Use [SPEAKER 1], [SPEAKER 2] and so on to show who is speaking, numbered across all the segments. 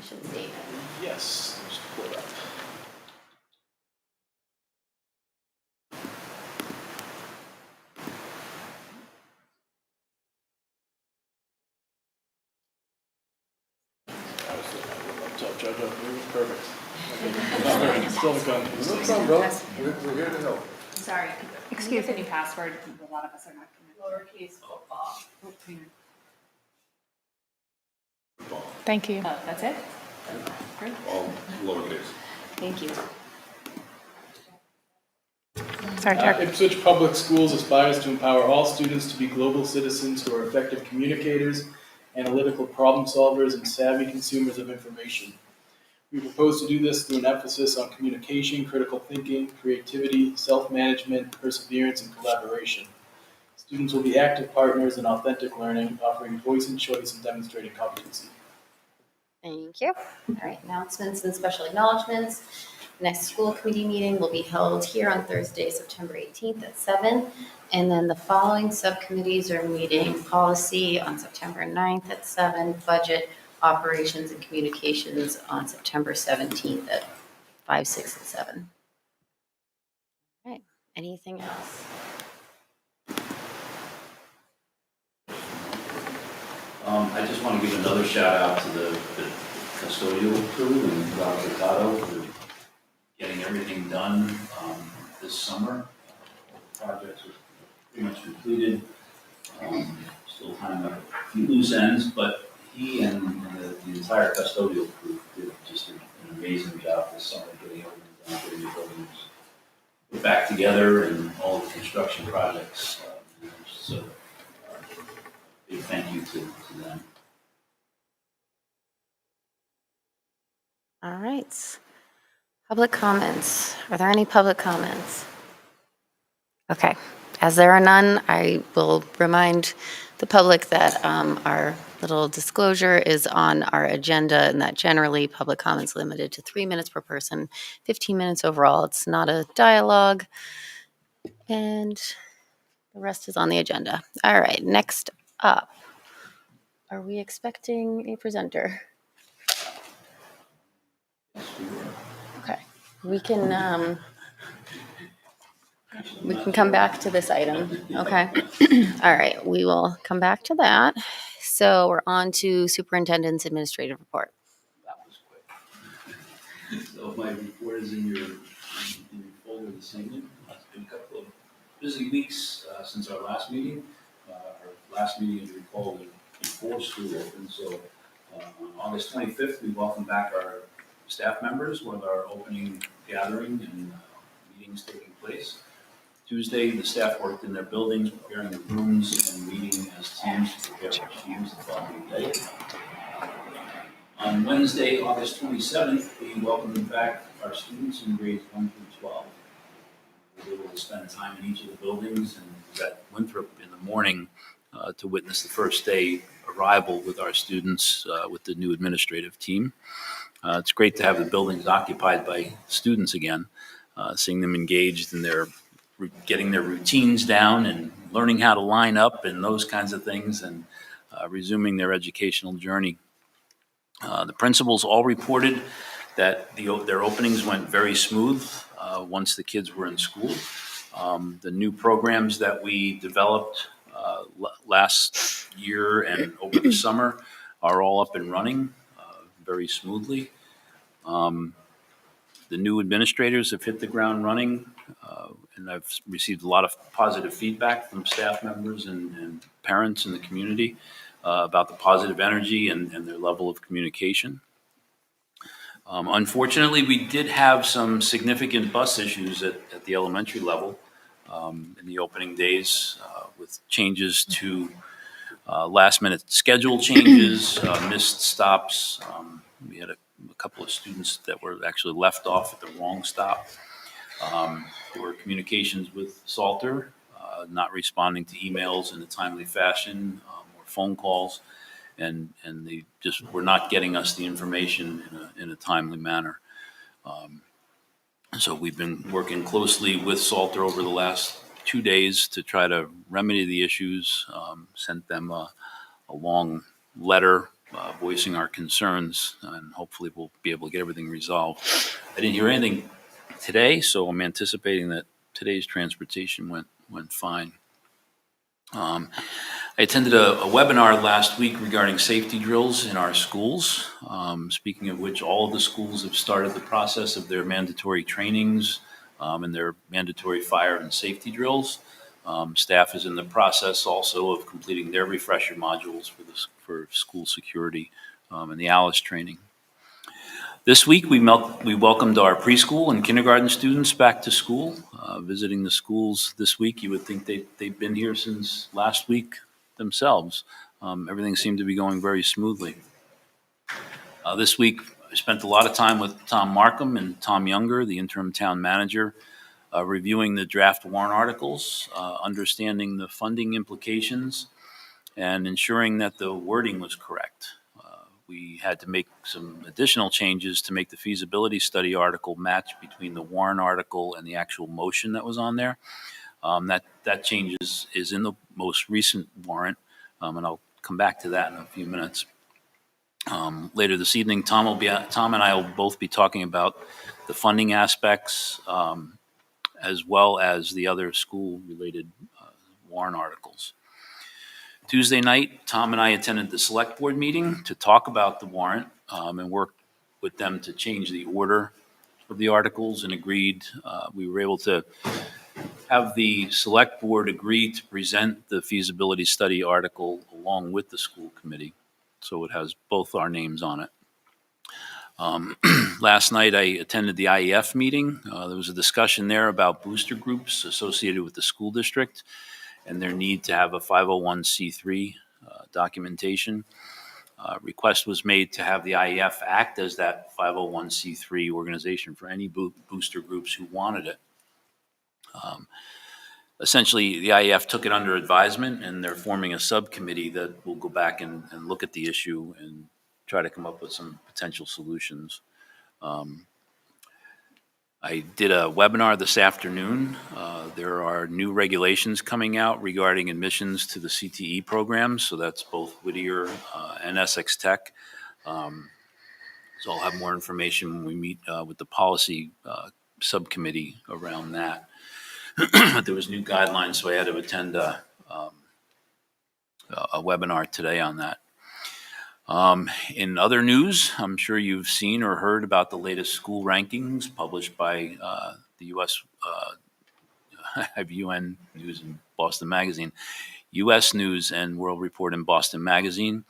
[SPEAKER 1] mission statement.
[SPEAKER 2] Yes, just pull it up. Perfect. Still
[SPEAKER 3] No problem, bro. We're here to help.
[SPEAKER 4] Sorry. Excuse me. New password. A lot of us are not
[SPEAKER 1] Lowercase football.
[SPEAKER 4] Thank you.
[SPEAKER 1] Oh, that's it? Great.
[SPEAKER 3] All lowercase.
[SPEAKER 1] Thank you.
[SPEAKER 4] Sorry, Jack.
[SPEAKER 2] Ipswich Public Schools aspires to empower all students to be global citizens who are effective communicators, analytical problem solvers, and savvy consumers of information. We propose to do this through an emphasis on communication, critical thinking, creativity, self-management, perseverance, and collaboration. Students will be active partners in authentic learning, offering voice and choice and demonstrating competency.
[SPEAKER 1] Thank you. All right, announcements and special acknowledgements. Next school committee meeting will be held here on Thursday, September 18th at 7. And then the following subcommittees are meeting: policy on September 9th at 7, budget, operations, and communications on September 17th at 5, 6, and 7. All right, anything else?
[SPEAKER 5] I just want to give another shout out to the custodial crew and Dr. Cotto for getting everything done this summer. The projects are pretty much completed. Still tying up a few loose ends, but he and the entire custodial crew did just an amazing job this summer getting everything done, getting the buildings put back together and all the construction projects. So big thank you to them.
[SPEAKER 1] All right. Public comments. Are there any public comments? Okay. As there are none, I will remind the public that our little disclosure is on our agenda, and that generally public comments limited to 3 minutes per person, 15 minutes overall. It's not a dialogue, and the rest is on the agenda. All right. Next up, are we expecting a presenter? Okay. We can come back to this item. Okay. All right. We will come back to that. So we're on to superintendent's administrative report.
[SPEAKER 5] That was quick. So my report is in your folder this evening. It's been a couple of busy weeks since our last meeting. Our last meeting, as you recall, was before school opened. So on August 25th, we welcomed back our staff members with our opening gathering and meetings taking place. Tuesday, the staff worked in their buildings, preparing the rooms and meeting as teams to prepare for teams the following day. On Wednesday, August 27th, we welcomed back our students in grades 1 through 12. We were able to spend time in each of the buildings and was at Winthrop in the morning to witness the first day arrival with our students with the new administrative team. It's great to have the buildings occupied by students again, seeing them engaged in their getting their routines down and learning how to line up and those kinds of things, and resuming their educational journey. The principals all reported that their openings went very smooth once the kids were in school. The new programs that we developed last year and over the summer are all up and running very smoothly. The new administrators have hit the ground running, and I've received a lot of positive feedback from staff members and parents in the community about the positive energy and their level of communication. Unfortunately, we did have some significant bus issues at the elementary level in the opening days with changes to last-minute schedule changes, missed stops. We had a couple of students that were actually left off at the wrong stop. There were communications with Salter, not responding to emails in a timely fashion or phone calls, and they just were not getting us the information in a timely manner. So we've been working closely with Salter over the last 2 days to try to remedy the issues. Sent them a long letter voicing our concerns, and hopefully we'll be able to get everything resolved. I didn't hear anything today, so I'm anticipating that today's transportation went fine. I attended a webinar last week regarding safety drills in our schools. Speaking of which, all of the schools have started the process of their mandatory trainings and their mandatory fire and safety drills. Staff is in the process also of completing their refresher modules for school security and the ALICE training. This week, we welcomed our preschool and kindergarten students back to school. Visiting the schools this week, you would think they've been here since last week themselves. Everything seemed to be going very smoothly. This week, I spent a lot of time with Tom Markham and Tom Younger, the interim town manager, reviewing the draft warrant articles, understanding the funding implications, and ensuring that the wording was correct. We had to make some additional changes to make the feasibility study article match between the warrant article and the actual motion that was on there. That change is in the most recent warrant, and I'll come back to that in a few minutes. Later this evening, Tom and I will both be talking about the funding aspects as well as the other school-related warrant articles. Tuesday night, Tom and I attended the select board meeting to talk about the warrant and work with them to change the order of the articles, and agreed we were able to have the select board agree to present the feasibility study article along with the school committee. So it has both our names on it. Last night, I attended the IEF meeting. There was a discussion there about booster groups associated with the school district and their need to have a 501c3 documentation. Request was made to have the IEF act as that 501c3 organization for any booster groups who wanted it. Essentially, the IEF took it under advisement, and they're forming a subcommittee that will go back and look at the issue and try to come up with some potential solutions. I did a webinar this afternoon. There are new regulations coming out regarding admissions to the CTE programs, so that's both Whittier and Essex Tech. So I'll have more information when we meet with the policy subcommittee around that. There was new guidelines, so I had to attend a webinar today on that. In other news, I'm sure you've seen or heard about the latest school rankings published by the U.S. I have UN News and Boston Magazine, U.S. News and World Report in Boston Magazine.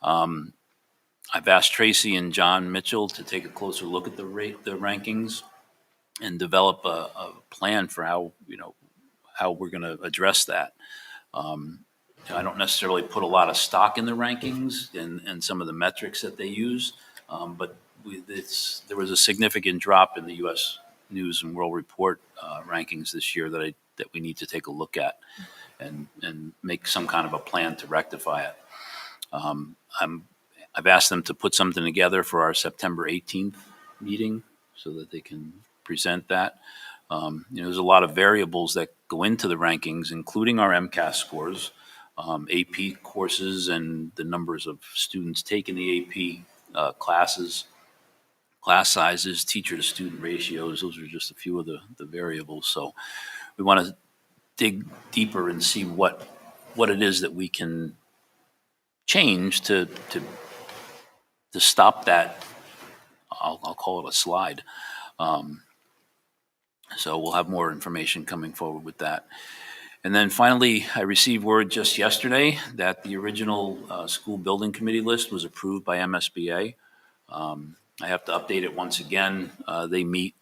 [SPEAKER 5] I've asked Tracy and John Mitchell to take a closer look at the rankings and develop a plan for how we're going to address that. I don't necessarily put a lot of stock in the rankings and some of the metrics that they use, but there was a significant drop in the U.S. News and World Report rankings this year that we need to take a look at and make some kind of a plan to rectify it. I've asked them to put something together for our September 18th meeting so that they can present that. There's a lot of variables that go into the rankings, including our MCAS scores, AP courses, and the numbers of students taking the AP classes, class sizes, teacher to student ratios. Those are just a few of the variables. So we want to dig deeper and see what it is that we can change to stop that. I'll call it a slide. So we'll have more information coming forward with that. And then finally, I received word just yesterday that the original school building committee list was approved by MSBA. I have to update it once again. They meet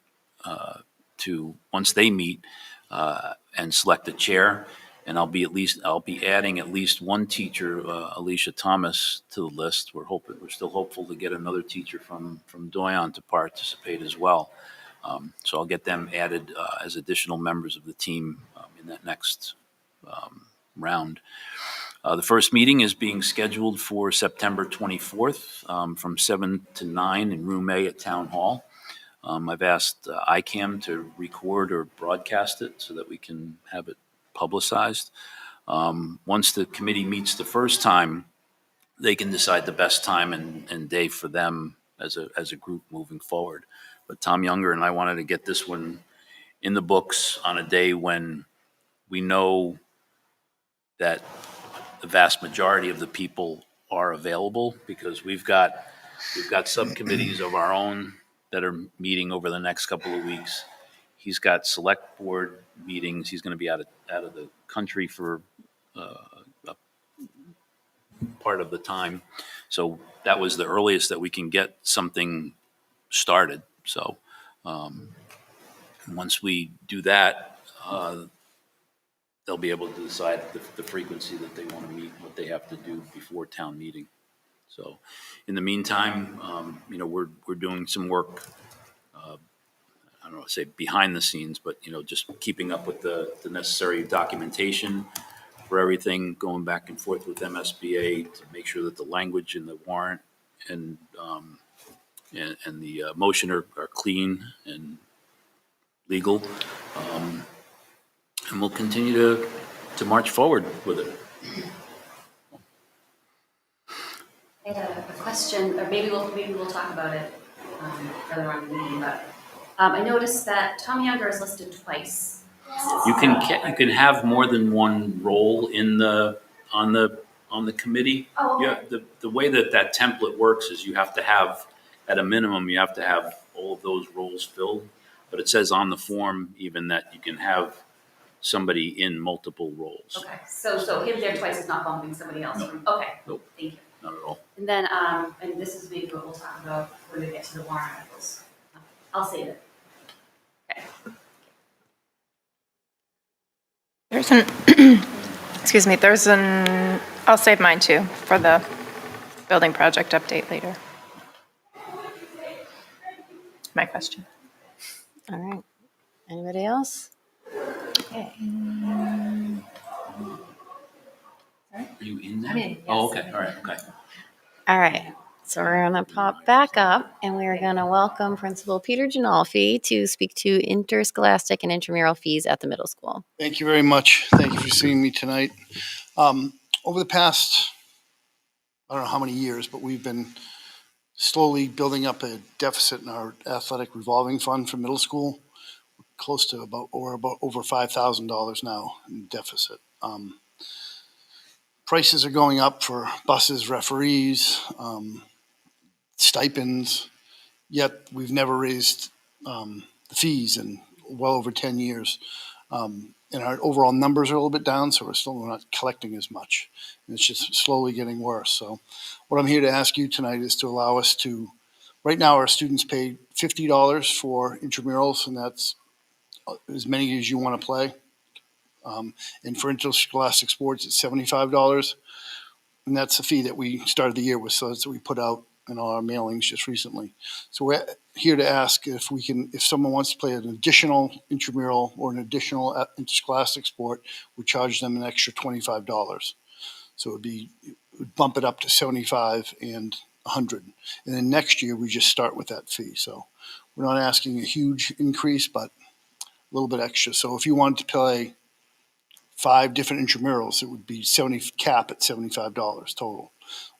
[SPEAKER 5] once they meet and select a chair, and I'll be adding at least one teacher, Alicia Thomas, to the list. We're still hopeful to get another teacher from Doyon to participate as well. So I'll get them added as additional members of the team in that next round. The first meeting is being scheduled for September 24th from 7 to 9 in Room A at Town Hall. I've asked ICAM to record or broadcast it so that we can have it publicized. Once the committee meets the first time, they can decide the best time and day for them as a group moving forward. But Tom Younger and I wanted to get this one in the books on a day when we know that the vast majority of the people are available, because we've got subcommittees of our own that are meeting over the next couple of weeks. He's got select board meetings. He's going to be out of the country for a part of the time. So that was the earliest that we can get something started. So once we do that, they'll be able to decide the frequency that they want to meet, what they have to do before town meeting. So in the meantime, we're doing some work, I don't know, say behind the scenes, but, just keeping up with the necessary documentation for everything, going back and forth with MSBA to make sure that the language in the warrant and the motion are clean and legal. And we'll continue to march forward with it.
[SPEAKER 6] I had a question, or maybe we'll talk about it further on in the meeting, but I noticed that Tom Younger is listed twice.
[SPEAKER 5] You can have more than one role on the committee.
[SPEAKER 6] Oh, okay.
[SPEAKER 5] Yeah, the way that template works is you have to have, at a minimum, you have to have all of those roles filled. But it says on the form even that you can have somebody in multiple roles.
[SPEAKER 6] Okay, so him there twice is not bumping somebody else from, okay.
[SPEAKER 5] Nope.
[SPEAKER 6] Thank you.
[SPEAKER 5] Not at all.
[SPEAKER 6] And then, and this is maybe what we'll talk about when we get to the warrant articles. I'll save it. Okay.
[SPEAKER 4] There's an, excuse me, I'll save mine too for the building project update later. My question.
[SPEAKER 1] All right. Anybody else? Okay.
[SPEAKER 5] Are you in there?
[SPEAKER 6] I'm in, yes.
[SPEAKER 5] Oh, okay, all right, okay.
[SPEAKER 1] All right. So we're going to pop back up and we're going to welcome Principal Peter Ginolfi to speak to interscholastic and intramural fees at the middle school.
[SPEAKER 7] Thank you very much. Thank you for seeing me tonight. Over the past, I don't know how many years, but we've been slowly building up a deficit in our athletic revolving fund for middle school. Close to about over $5,000 now in deficit. Prices are going up for buses, referees, stipends, yet we've never raised the fees in well over 10 years. And our overall numbers are a little bit down, so we're not collecting as much. And it's just slowly getting worse. So what I'm here to ask you tonight is to allow us to, right now our students pay $50 for intramurals, and that's as many as you want to play. And for interscholastic sports, it's $75. And that's the fee that we started the year with, so that's what we put out in all our mailings just recently. So we're here to ask if someone wants to play an additional intramural or an additional interscholastic sport, we charge them an extra $25. So it would bump it up to $75 and $100. And then next year we just start with that fee. So we're not asking a huge increase, but a little bit extra. So if you wanted to play 5 different intramurals, it would be cap at $75 total.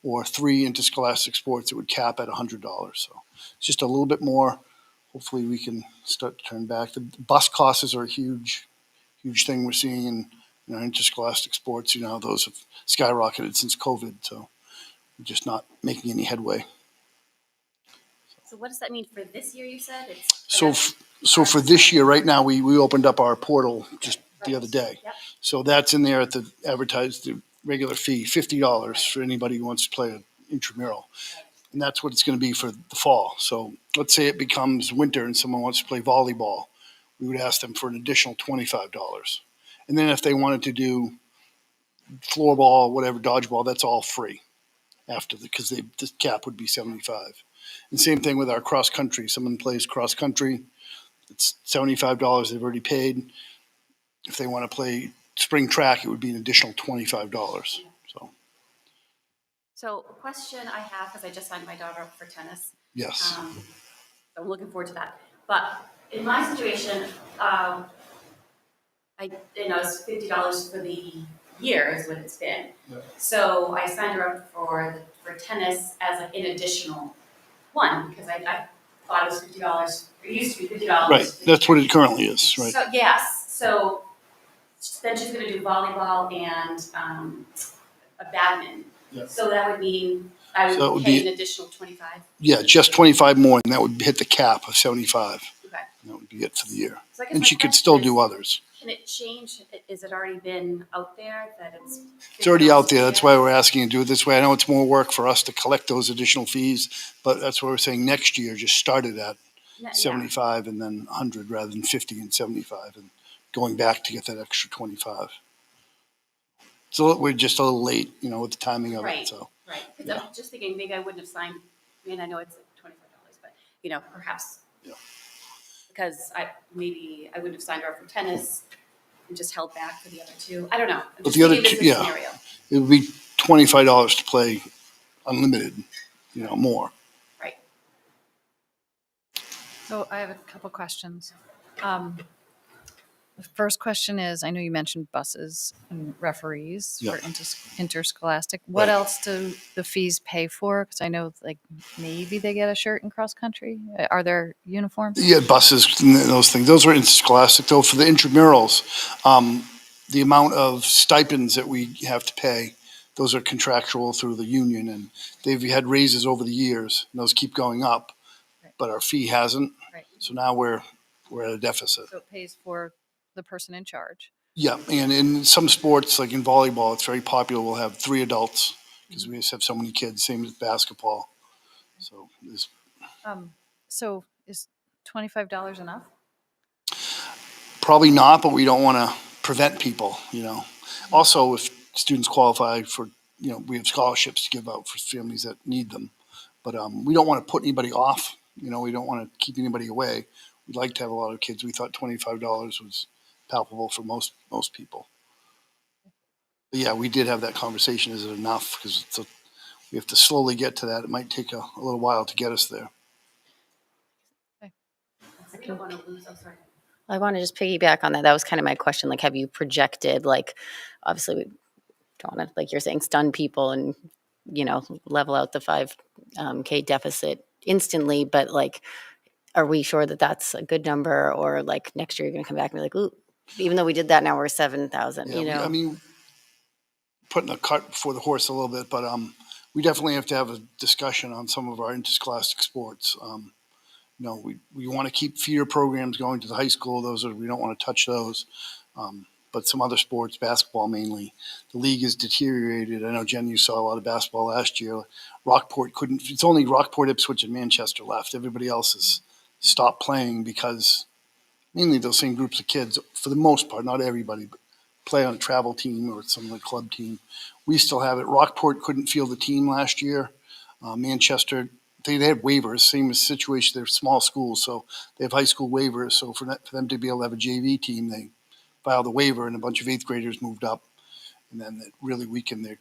[SPEAKER 7] Or 3 interscholastic sports, it would cap at $100. So it's just a little bit more. Hopefully we can start to turn back. The bus costs are a huge thing we're seeing in our interscholastic sports. Those have skyrocketed since COVID. So we're just not making any headway.
[SPEAKER 6] So what does that mean for this year, you said?
[SPEAKER 7] So for this year, right now, we opened up our portal just the other day.
[SPEAKER 6] Yep.
[SPEAKER 7] So that's in there at the advertised regular fee, $50 for anybody who wants to play an intramural. And that's what it's going to be for the fall. So let's say it becomes winter and someone wants to play volleyball. We would ask them for an additional $25. And then if they wanted to do floorball, whatever, dodgeball, that's all free because the cap would be $75. And same thing with our cross country. Someone plays cross country, it's $75 they've already paid. If they want to play spring track, it would be an additional $25.
[SPEAKER 6] So a question I have, because I just signed my daughter up for tennis.
[SPEAKER 7] Yes.
[SPEAKER 6] So I'm looking forward to that. But in my situation, it's $50 for the year is what it's been.
[SPEAKER 2] Yeah.
[SPEAKER 6] So I signed her up for tennis as like an additional one, because I thought it was $50, it used to be $50.
[SPEAKER 7] Right, that's what it currently is, right?
[SPEAKER 6] So, yes, so then she's gonna do volleyball and, a badminton.
[SPEAKER 2] Yeah.
[SPEAKER 6] So that would mean I
[SPEAKER 7] So it
[SPEAKER 6] would
[SPEAKER 7] would
[SPEAKER 6] pay
[SPEAKER 7] be-
[SPEAKER 6] an additional 25.
[SPEAKER 7] Yeah, just 25 more, and that would hit the cap of 75.
[SPEAKER 6] Okay.
[SPEAKER 7] And that would be it for the year.
[SPEAKER 6] So I guess
[SPEAKER 7] And
[SPEAKER 6] my
[SPEAKER 7] she could
[SPEAKER 6] question
[SPEAKER 7] still
[SPEAKER 6] is,
[SPEAKER 7] do others.
[SPEAKER 6] Can it change? Is it already been out there that it's?
[SPEAKER 7] It's already out
[SPEAKER 6] $50
[SPEAKER 7] there.
[SPEAKER 6] a
[SPEAKER 7] That's
[SPEAKER 6] year?
[SPEAKER 7] why we're asking you to do it this way. I know it's more work for us to collect those additional fees, but that's why we're saying next year, just start it at
[SPEAKER 6] Yeah.
[SPEAKER 7] 75 and then 100 rather than 50 and 75 and going back to get that extra 25. So we're just a little late, with the timing of it,
[SPEAKER 6] Right.
[SPEAKER 7] so.
[SPEAKER 6] Right, because
[SPEAKER 7] Yeah.
[SPEAKER 6] I'm just thinking maybe I wouldn't have signed, I mean, I know it's like $25, but, perhaps.
[SPEAKER 7] Yeah.
[SPEAKER 6] Because maybe I wouldn't have signed her up for tennis and just held back for the other two. I don't know. I'm just
[SPEAKER 7] the other
[SPEAKER 6] thinking
[SPEAKER 7] two-
[SPEAKER 6] this
[SPEAKER 7] yeah.
[SPEAKER 6] scenario.
[SPEAKER 7] It would be $25 to play unlimited, more.
[SPEAKER 6] Right.
[SPEAKER 8] So I have a couple questions. The first question is, I know you mentioned buses and referees
[SPEAKER 7] Yeah.
[SPEAKER 8] for interscholastic. What
[SPEAKER 7] Right.
[SPEAKER 8] else do the fees pay for? Because I know like maybe they get a shirt in cross country. Are there uniforms?
[SPEAKER 7] Yeah, buses and those things. Those are interscholastic, though. For the intramurals, the amount of stipends that we have to pay, those are contractual through the union, and they've had raises over the years, and those keep going up,
[SPEAKER 8] Right.
[SPEAKER 7] but our fee hasn't.
[SPEAKER 8] Right.
[SPEAKER 7] So now we're at a deficit.
[SPEAKER 8] So it pays for the person in charge.
[SPEAKER 7] Yeah, and in some sports, like in volleyball, it's very popular. We'll have 3 adults because we just have so many kids. Same as basketball. So there's
[SPEAKER 8] So is $25 enough?
[SPEAKER 7] probably not, but we don't want to prevent people, Also, if students qualify for, we have scholarships to give out for families that need them. But we don't want to put anybody off. We don't want to keep anybody away. We'd like to have a lot of kids. We thought $25 was palpable for most people. But yeah, we did have that conversation. Is it enough? Because we have to slowly get to that. It might take a little while to get us there.
[SPEAKER 6] We don't want to lose, I'm sorry.
[SPEAKER 1] I want to just piggyback on that. That was kind of my question. Like, have you projected, like, obviously we don't want to, like you're saying, stun people and, level out the 5K deficit instantly. But like, are we sure that that's a good number? Or like next year you're going to come back and be like, ooh, even though we did that, now we're 7,000,
[SPEAKER 7] Yeah, I mean, putting a cart before the horse a little bit, but we definitely have to have a discussion on some of our interscholastic sports. We want to keep feeder programs going to the high school. We don't want to touch those. But some other sports, basketball mainly, the league has deteriorated. I know, Jen, you saw a lot of basketball last year. It's only Rockport, Ipswich, and Manchester left. Everybody else has stopped playing because mainly those same groups of kids, for the most part, not everybody, but play on a travel team or some of the club team. We still have it. Rockport couldn't field the team last year. Manchester, they had waivers, same situation. They're small schools, so they have high school waivers. So for them to be able to have a JV team, they filed a waiver, and a bunch of 8th graders moved up. And then it really weakened their.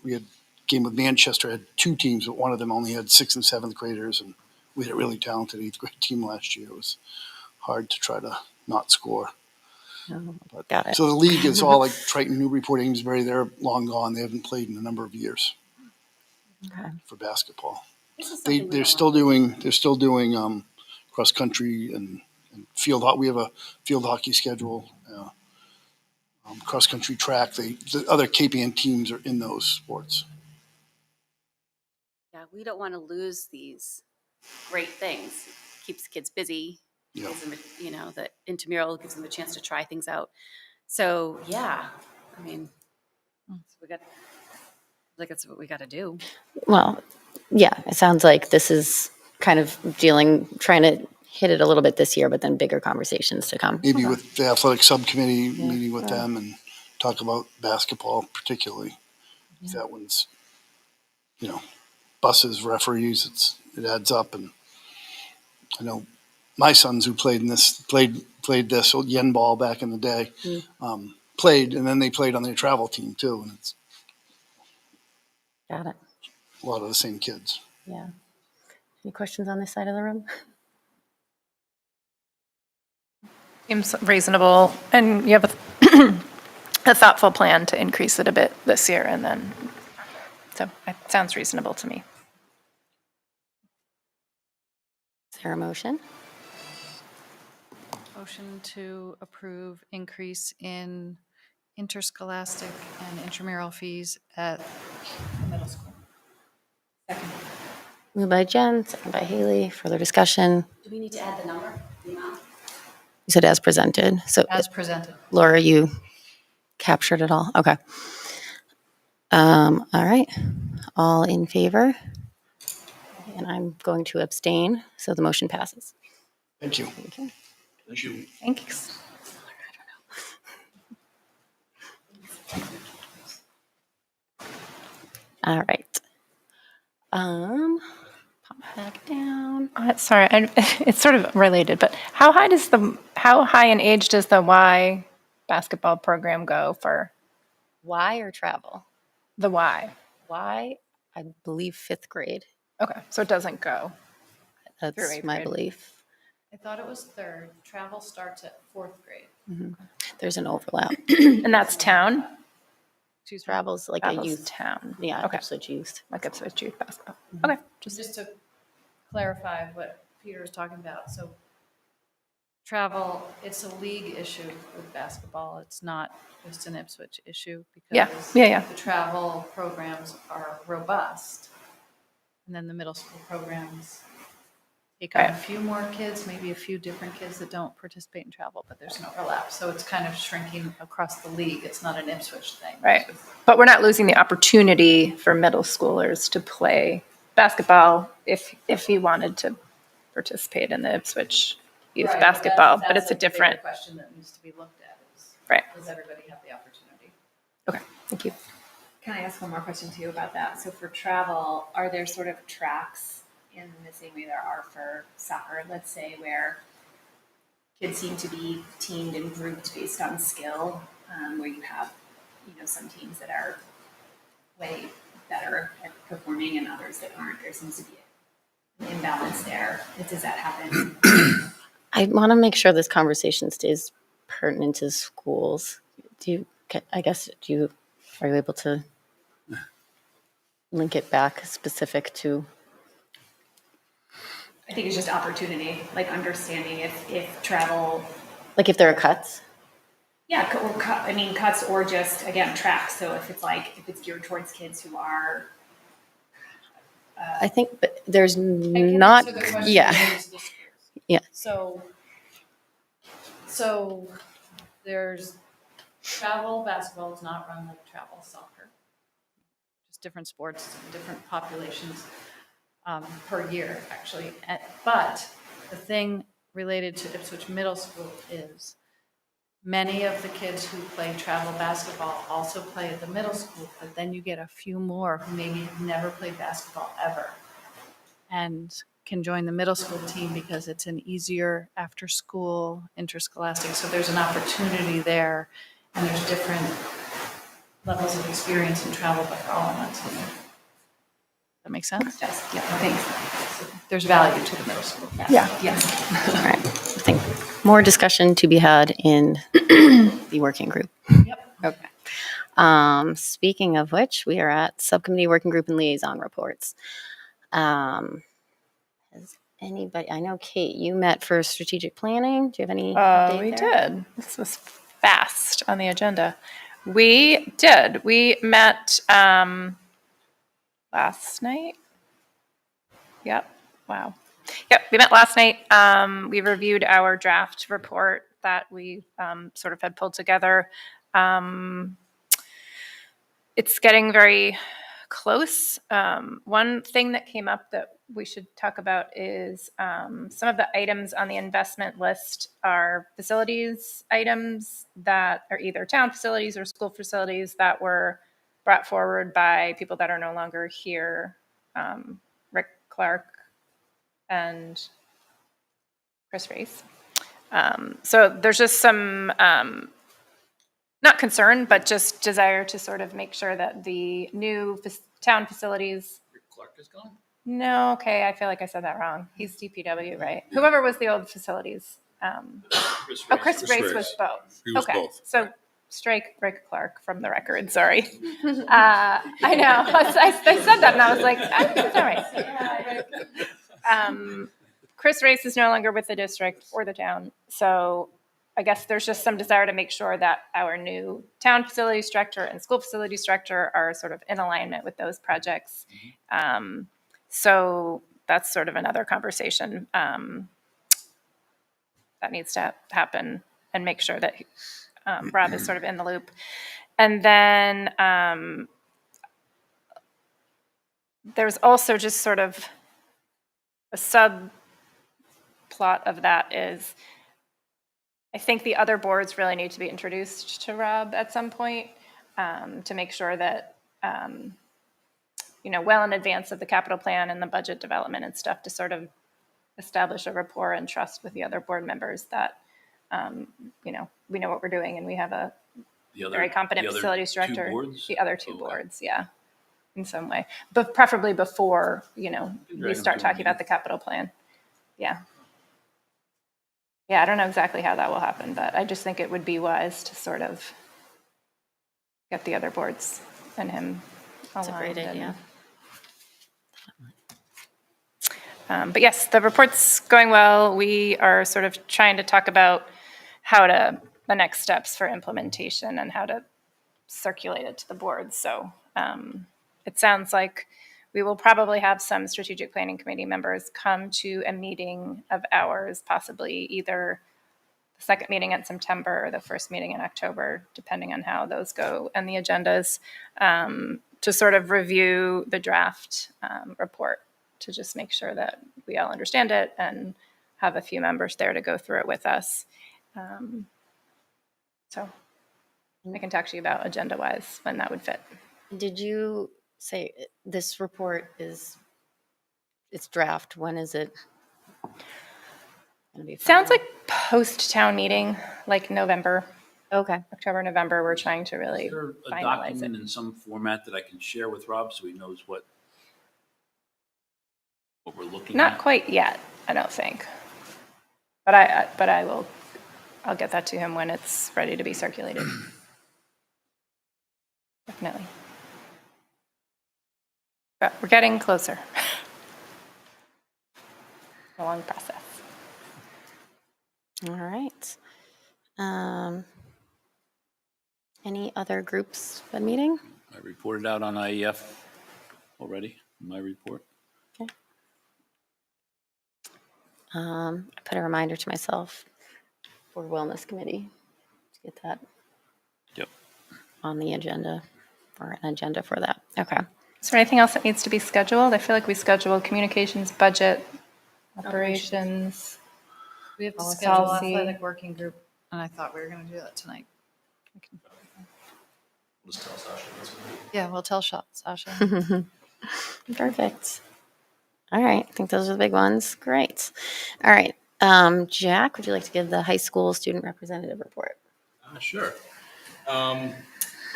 [SPEAKER 7] We had a game with Manchester, had 2 teams, but one of them only had 6th and 7th graders, and we had a really talented 8th grade team last year. It was hard to try to not score.
[SPEAKER 1] got it.
[SPEAKER 7] So the league is all like Triton, Newburyport, Amesbury. They're long gone. They haven't played in a number of years
[SPEAKER 1] Okay.
[SPEAKER 7] for basketball.
[SPEAKER 6] This is something we
[SPEAKER 7] They're
[SPEAKER 6] don't
[SPEAKER 7] still
[SPEAKER 6] want.
[SPEAKER 7] doing cross country and field hockey. We have a field hockey schedule. Cross country track. The other KPN teams are in those sports.
[SPEAKER 6] Yeah, we don't want to lose these great things. Keeps kids busy.
[SPEAKER 7] Yeah.
[SPEAKER 6] Gives them, the intramural gives them a chance to try things out. So yeah, I mean, that's what we got to do.
[SPEAKER 1] Well, yeah, it sounds like this is kind of trying to hit it a little bit this year, but then bigger conversations to come.
[SPEAKER 7] Maybe with the athletic subcommittee, meeting with them and talk about basketball particularly. That one's, buses, referees, it adds up. And I know my sons who played this yen ball back in the day, played, and then they played on their travel team too. And it's
[SPEAKER 1] Got it.
[SPEAKER 7] a lot of the same kids.
[SPEAKER 1] Yeah. Any questions on this side of the room?
[SPEAKER 4] Seems reasonable. And you have a thoughtful plan to increase it a bit this year, and then, so it sounds reasonable to me.
[SPEAKER 1] Is there a motion?
[SPEAKER 8] Motion to approve increase in interscholastic and intramural fees at the middle school. Second.
[SPEAKER 1] Moved by Jen, second by Haley. Further discussion?
[SPEAKER 6] Do we need to add the number, the amount?
[SPEAKER 1] You said as presented. So
[SPEAKER 8] As presented.
[SPEAKER 1] Laura, you captured it all? Okay. All right. All in favor? And I'm going to abstain, so the motion passes.
[SPEAKER 7] Thank you.
[SPEAKER 1] Okay.
[SPEAKER 7] Thank you.
[SPEAKER 4] Thanks.
[SPEAKER 1] All right. Pop back down.
[SPEAKER 4] Sorry, it's sort of related, but how high in age does the Y basketball program go for
[SPEAKER 1] Why or travel?
[SPEAKER 4] the Y?
[SPEAKER 1] Why? I believe 5th grade.
[SPEAKER 4] Okay, so it doesn't go. Through
[SPEAKER 1] That's
[SPEAKER 4] 8th
[SPEAKER 1] my
[SPEAKER 4] grade.
[SPEAKER 1] belief.
[SPEAKER 8] I thought it was 3rd. Travel starts at 4th grade.
[SPEAKER 1] There's an overlap.
[SPEAKER 4] And that's town?
[SPEAKER 8] Excuse me.
[SPEAKER 1] Travel's like a
[SPEAKER 4] Travel's
[SPEAKER 1] youth.
[SPEAKER 4] town.
[SPEAKER 1] Yeah,
[SPEAKER 4] Okay.
[SPEAKER 1] Ipswich youth.
[SPEAKER 4] Like Ipswich youth basketball. Okay.
[SPEAKER 8] Just to clarify what Peter was talking about, so travel, it's a league issue with basketball. It's not just an Ipswich issue
[SPEAKER 4] Yeah,
[SPEAKER 8] because
[SPEAKER 4] yeah.
[SPEAKER 8] the travel programs are robust. And then the middle school programs take on a few more kids, maybe a few different kids that don't participate in travel, but there's an overlap. So it's kind of shrinking across the league. It's not an Ipswich thing.
[SPEAKER 4] Right. But we're not losing the opportunity for middle schoolers to play basketball if he wanted to participate in the Ipswich youth
[SPEAKER 8] Right,
[SPEAKER 4] basketball,
[SPEAKER 8] that's
[SPEAKER 4] but it's a
[SPEAKER 8] like the bigger
[SPEAKER 4] different,
[SPEAKER 8] question that needs to be looked at is,
[SPEAKER 4] right.
[SPEAKER 8] does everybody have the opportunity?
[SPEAKER 4] Okay, thank you.
[SPEAKER 9] Can I ask one more question too about that? So for travel, are there sort of tracks in the same way there are for soccer, let's say, where kids seem to be teamed and grouped based on skill, where you have, some teams that are way better at performing and others that aren't? There seems to be an imbalance there. Does that happen?
[SPEAKER 1] I want to make sure this conversation stays pertinent to schools. Are you able to link it back specific to?
[SPEAKER 9] I think it's just opportunity, like understanding if travel,
[SPEAKER 1] Like if there are cuts?
[SPEAKER 9] yeah, cuts or just, again, tracks. So if it's geared towards kids who are,
[SPEAKER 1] I think, but there's
[SPEAKER 8] I can
[SPEAKER 1] not,
[SPEAKER 8] answer the question
[SPEAKER 1] yeah.
[SPEAKER 8] related to the schools.
[SPEAKER 1] Yeah.
[SPEAKER 8] So there's travel basketball is not run like travel soccer. Just different sports, different populations per year, actually. But the thing related to Ipswich Middle School is many of the kids who play travel basketball also play at the middle school, but then you get a few more who maybe have never played basketball ever and can join the middle school team because it's an easier after school interscholastic. So there's an opportunity there, and there's different levels of experience in travel, but they're all on that team. That make sense?
[SPEAKER 9] yes, yeah, thanks.
[SPEAKER 8] There's value to the middle school.
[SPEAKER 4] Yeah.
[SPEAKER 9] Yes.
[SPEAKER 1] All right. I think more discussion to be had in the working group.
[SPEAKER 8] Yep.
[SPEAKER 1] Okay. Speaking of which, we are at subcommittee working group and liaison reports. Has anybody, I know Kate, you met for strategic planning. Do you have any update
[SPEAKER 4] We
[SPEAKER 1] there?
[SPEAKER 4] did. This was fast on the agenda. We did. We met last night. Yep. Wow. Yep. We met last night. We reviewed our draft report that we sort of had pulled together. It's getting very close. One thing that came up that we should talk about is some of the items on the investment list are facilities items that are either town facilities or school facilities that were brought forward by people that are no longer here, Rick Clark and Chris Race. So there's just some not concern, but just desire to sort of make sure that the new town facilities.
[SPEAKER 5] Rick Clark is gone?
[SPEAKER 4] No, okay, I feel like I said that wrong. He's DPW, right? Whoever was the old facilities.
[SPEAKER 5] Chris
[SPEAKER 4] Oh,
[SPEAKER 5] Race.
[SPEAKER 4] Chris
[SPEAKER 3] Chris
[SPEAKER 4] Race
[SPEAKER 3] Race.
[SPEAKER 4] was both.
[SPEAKER 3] He was
[SPEAKER 4] Okay,
[SPEAKER 3] both.
[SPEAKER 4] so strike Rick Clark from the record, sorry. I know, I said that and I was like, I think it's all right. Chris Race is no longer with the district or the town, so I guess there's just some desire to make sure that our new town facilities director and school facilities director are sort of in alignment with those projects. So that's sort of another conversation that needs to happen and make sure that Rob is sort of in the loop. And then there's also just sort of a subplot of that is I think the other boards really need to be introduced to Rob at some point to make sure that, well in advance of the capital plan and the budget development and stuff to sort of establish a rapport and trust with the other board members that, we know what we're doing and we have a very competent facilities director. The other two boards, yeah, in some way, but preferably before, we start talking about the capital plan. Yeah. Yeah, I don't know exactly how that will happen, but I just think it would be wise to sort of get the other boards and him
[SPEAKER 1] That's a great
[SPEAKER 4] aligned.
[SPEAKER 1] idea.
[SPEAKER 4] But yes, the report's going well. We are sort of trying to talk about the next steps for implementation and how to circulate it to the board. So it sounds like we will probably have some strategic planning committee members come to a meeting of ours, possibly either the second meeting in September or the first meeting in October, depending on how those go and the agendas, to sort of review the draft report to just make sure that we all understand it and have a few members there to go through it with us. So I can talk to you about agenda-wise when that would fit.
[SPEAKER 1] Did you say this report it's draft? When is it going to be?
[SPEAKER 4] Sounds like post-town meeting, like November,
[SPEAKER 1] Okay.
[SPEAKER 4] October, November. We're trying to really
[SPEAKER 5] Is there a
[SPEAKER 4] finalize
[SPEAKER 5] document
[SPEAKER 4] it.
[SPEAKER 5] in some format that I can share with Rob so he knows what we're looking
[SPEAKER 4] Not
[SPEAKER 5] at?
[SPEAKER 4] quite yet, I don't think. But I'll get that to him when it's ready to be circulated. Definitely. But we're getting closer. A long process.
[SPEAKER 1] All right. Any other groups been meeting?
[SPEAKER 5] I reported out on IEF already in my report.
[SPEAKER 1] I put a reminder to myself for Wellness Committee to get that
[SPEAKER 5] Yep.
[SPEAKER 1] on the agenda or an agenda for that. Okay.
[SPEAKER 4] Is there anything else that needs to be scheduled? I feel like we scheduled communications, budget, operations.
[SPEAKER 8] We have to
[SPEAKER 4] Policy.
[SPEAKER 8] schedule athletic working group, and I thought we were going to do that tonight.
[SPEAKER 3] We'll just tell Sasha that's what we do.
[SPEAKER 8] Yeah, we'll tell Sasha.
[SPEAKER 1] Perfect. All right. I think those are the big ones. Great. All right. Jack, would you like to give the high school student representative report?
[SPEAKER 2] Sure. Well,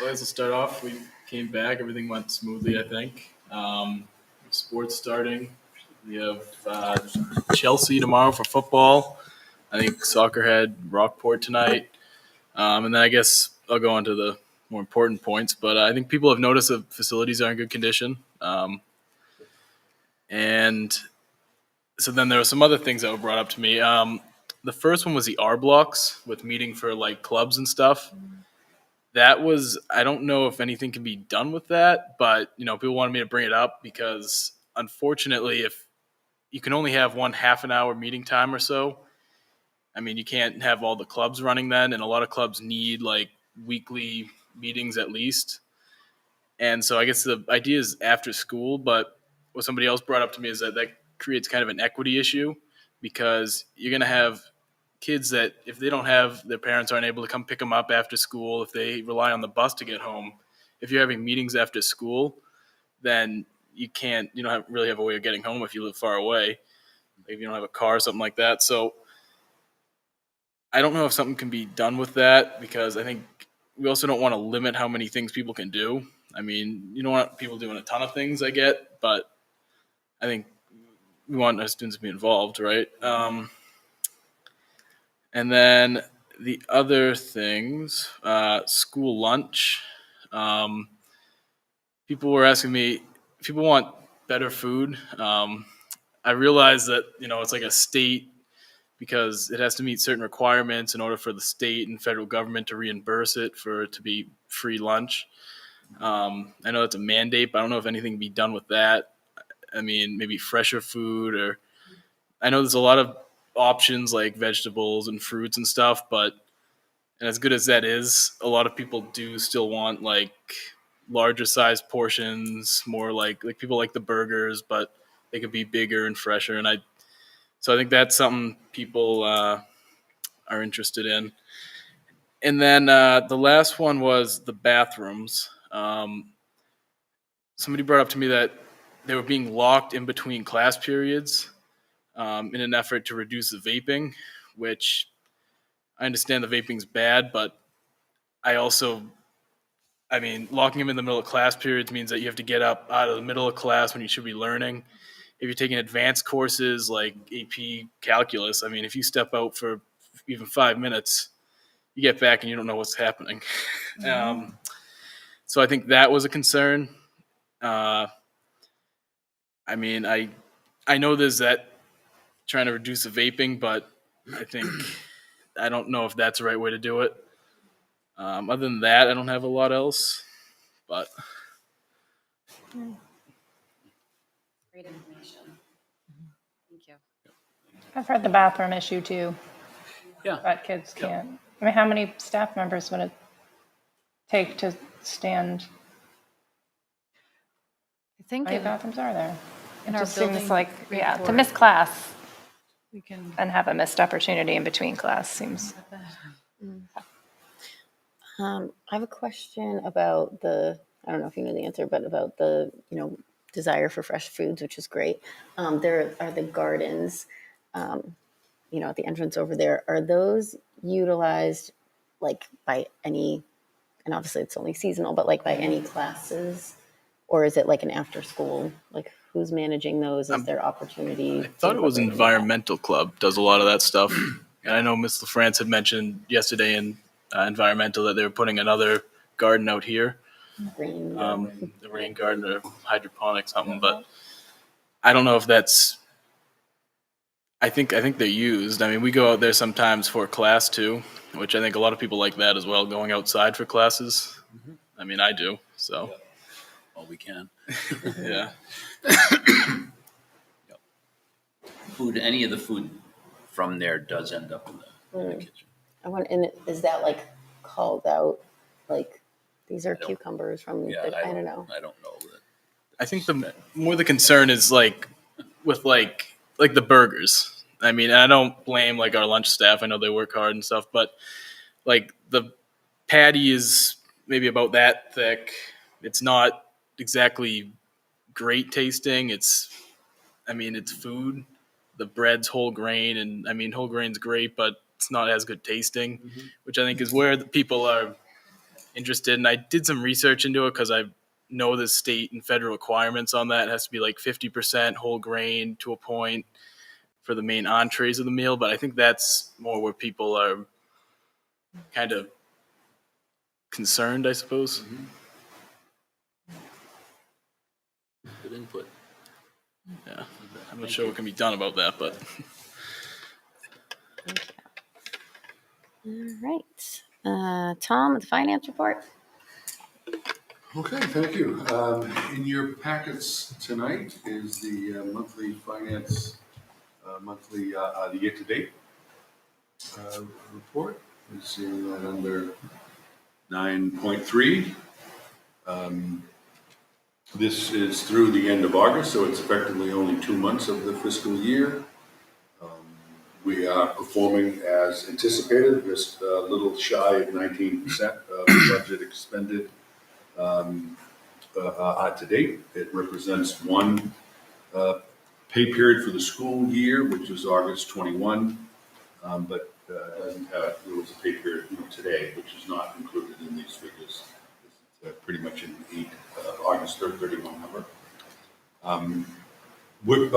[SPEAKER 2] as we'll start off, we came back. Everything went smoothly, I think. Sports starting. We have Chelsea tomorrow for football. I think soccer had Rockport tonight. And then I guess I'll go on to the more important points. But I think people have noticed the facilities are in good condition. And so then there were some other things that were brought up to me. The first one was the R blocks with meeting for like clubs and stuff. That was, I don't know if anything can be done with that, but people wanted me to bring it up because unfortunately, if you can only have one half an hour meeting time or so, I mean, you can't have all the clubs running then, and a lot of clubs need like weekly meetings at least. And so I guess the idea is after school, but what somebody else brought up to me is that creates kind of an equity issue because you're going to have kids that if they don't have their parents aren't able to come pick them up after school, if they rely on the bus to get home, if you're having meetings after school, then you don't really have a way of getting home if you live far away, if you don't have a car or something like that. So I don't know if something can be done with that because I think we also don't want to limit how many things people can do. I mean, you don't want people doing a ton of things, I get, but I think we want our students to be involved, right? And then The other things, school lunch. Um, People were asking me, people want better food. I realize that, it's like a state because it has to meet certain requirements in order for the state and federal government to reimburse it for it to be free lunch. I know that's a mandate, but I don't know if anything can be done with that. I mean, maybe fresher food, or I know there's a lot of options like vegetables and fruits and stuff, but and as good as that is, a lot of people do still want like larger size portions, more like people like the burgers, but they could be bigger and fresher. And I think that's something people are interested in. And then the last one was the bathrooms. Somebody brought up to me that they were being locked in between class periods in an effort to reduce the vaping, which I understand the vaping's bad, but I mean, locking them in the middle of class periods means that you have to get up out of the middle of class when you should be learning. If you're taking advanced courses like AP calculus, I mean, if you step out for even 5 minutes, you get back and you don't know what's happening. So I think that was a concern. I mean, I know there's that trying to reduce the vaping, but I don't know if that's the right way to do it. Other than that, I don't have a lot else. But
[SPEAKER 6] Great information. Thank you.
[SPEAKER 4] I've heard the bathroom issue too,
[SPEAKER 5] Yeah.
[SPEAKER 4] but kids can't. I mean, how many staff members would it take to stand?
[SPEAKER 8] I think
[SPEAKER 4] How many bathrooms are there?
[SPEAKER 8] in
[SPEAKER 4] It
[SPEAKER 8] our
[SPEAKER 4] just seems
[SPEAKER 8] building
[SPEAKER 4] like, to
[SPEAKER 8] report,
[SPEAKER 4] miss class
[SPEAKER 8] we can.
[SPEAKER 4] and have a missed opportunity in between class seems.
[SPEAKER 1] I have a question about I don't know if you know the answer, but about the, desire for fresh foods, which is great. There are the gardens, at the entrance over there. Are those utilized like by any, and obviously it's only seasonal, but like by any classes? Or is it like an after school? Like who's managing those? Is there opportunity?
[SPEAKER 2] I thought it was Environmental Club does a lot of that stuff. And I know Ms. LaFrance had mentioned yesterday in Environmental that they were putting another garden out here,
[SPEAKER 1] Green.
[SPEAKER 2] the rain garden or hydroponic something. But I don't know if that's. I think they're used. I mean, we go out there sometimes for class too, which I think a lot of people like that as well, going outside for classes. I mean, I do. So
[SPEAKER 5] All we can.
[SPEAKER 2] yeah.
[SPEAKER 5] Food, any of the food from there does end up in the kitchen.
[SPEAKER 1] I want, and is that like called out? Like these are
[SPEAKER 5] don't-
[SPEAKER 1] cucumbers from,
[SPEAKER 5] Yeah,
[SPEAKER 1] I don't know.
[SPEAKER 5] I don't know that.
[SPEAKER 2] I think the concern is like with like the burgers. I mean, and I don't blame like our lunch staff. I know they work hard and stuff, but like the patty is maybe about that thick. It's not exactly great tasting. I mean, it's food. The bread's whole grain, and I mean, whole grain's great, but it's not as good tasting, which I think is where the people are interested. And I did some research into it because I know the state and federal requirements on that. It has to be like 50% whole grain to a point for the main entrees of the meal. But I think that's more where people are kind of concerned, I suppose.
[SPEAKER 5] Good input.
[SPEAKER 2] Yeah, I'm not sure what can be done about that, but
[SPEAKER 1] All right. Tom, the finance report.
[SPEAKER 10] Okay, thank you. In your packets tonight is the monthly finance, the year-to-date report. You're seeing that under 9.3. This is through the end of August, so it's effectively only 2 months of the fiscal year. We are performing as anticipated, just a little shy of 19% of the budget expended to date. It represents one pay period for the school year, which is August 21, but doesn't have, there was a pay period today, which is not included in these figures. It's pretty much an August 31 number. We're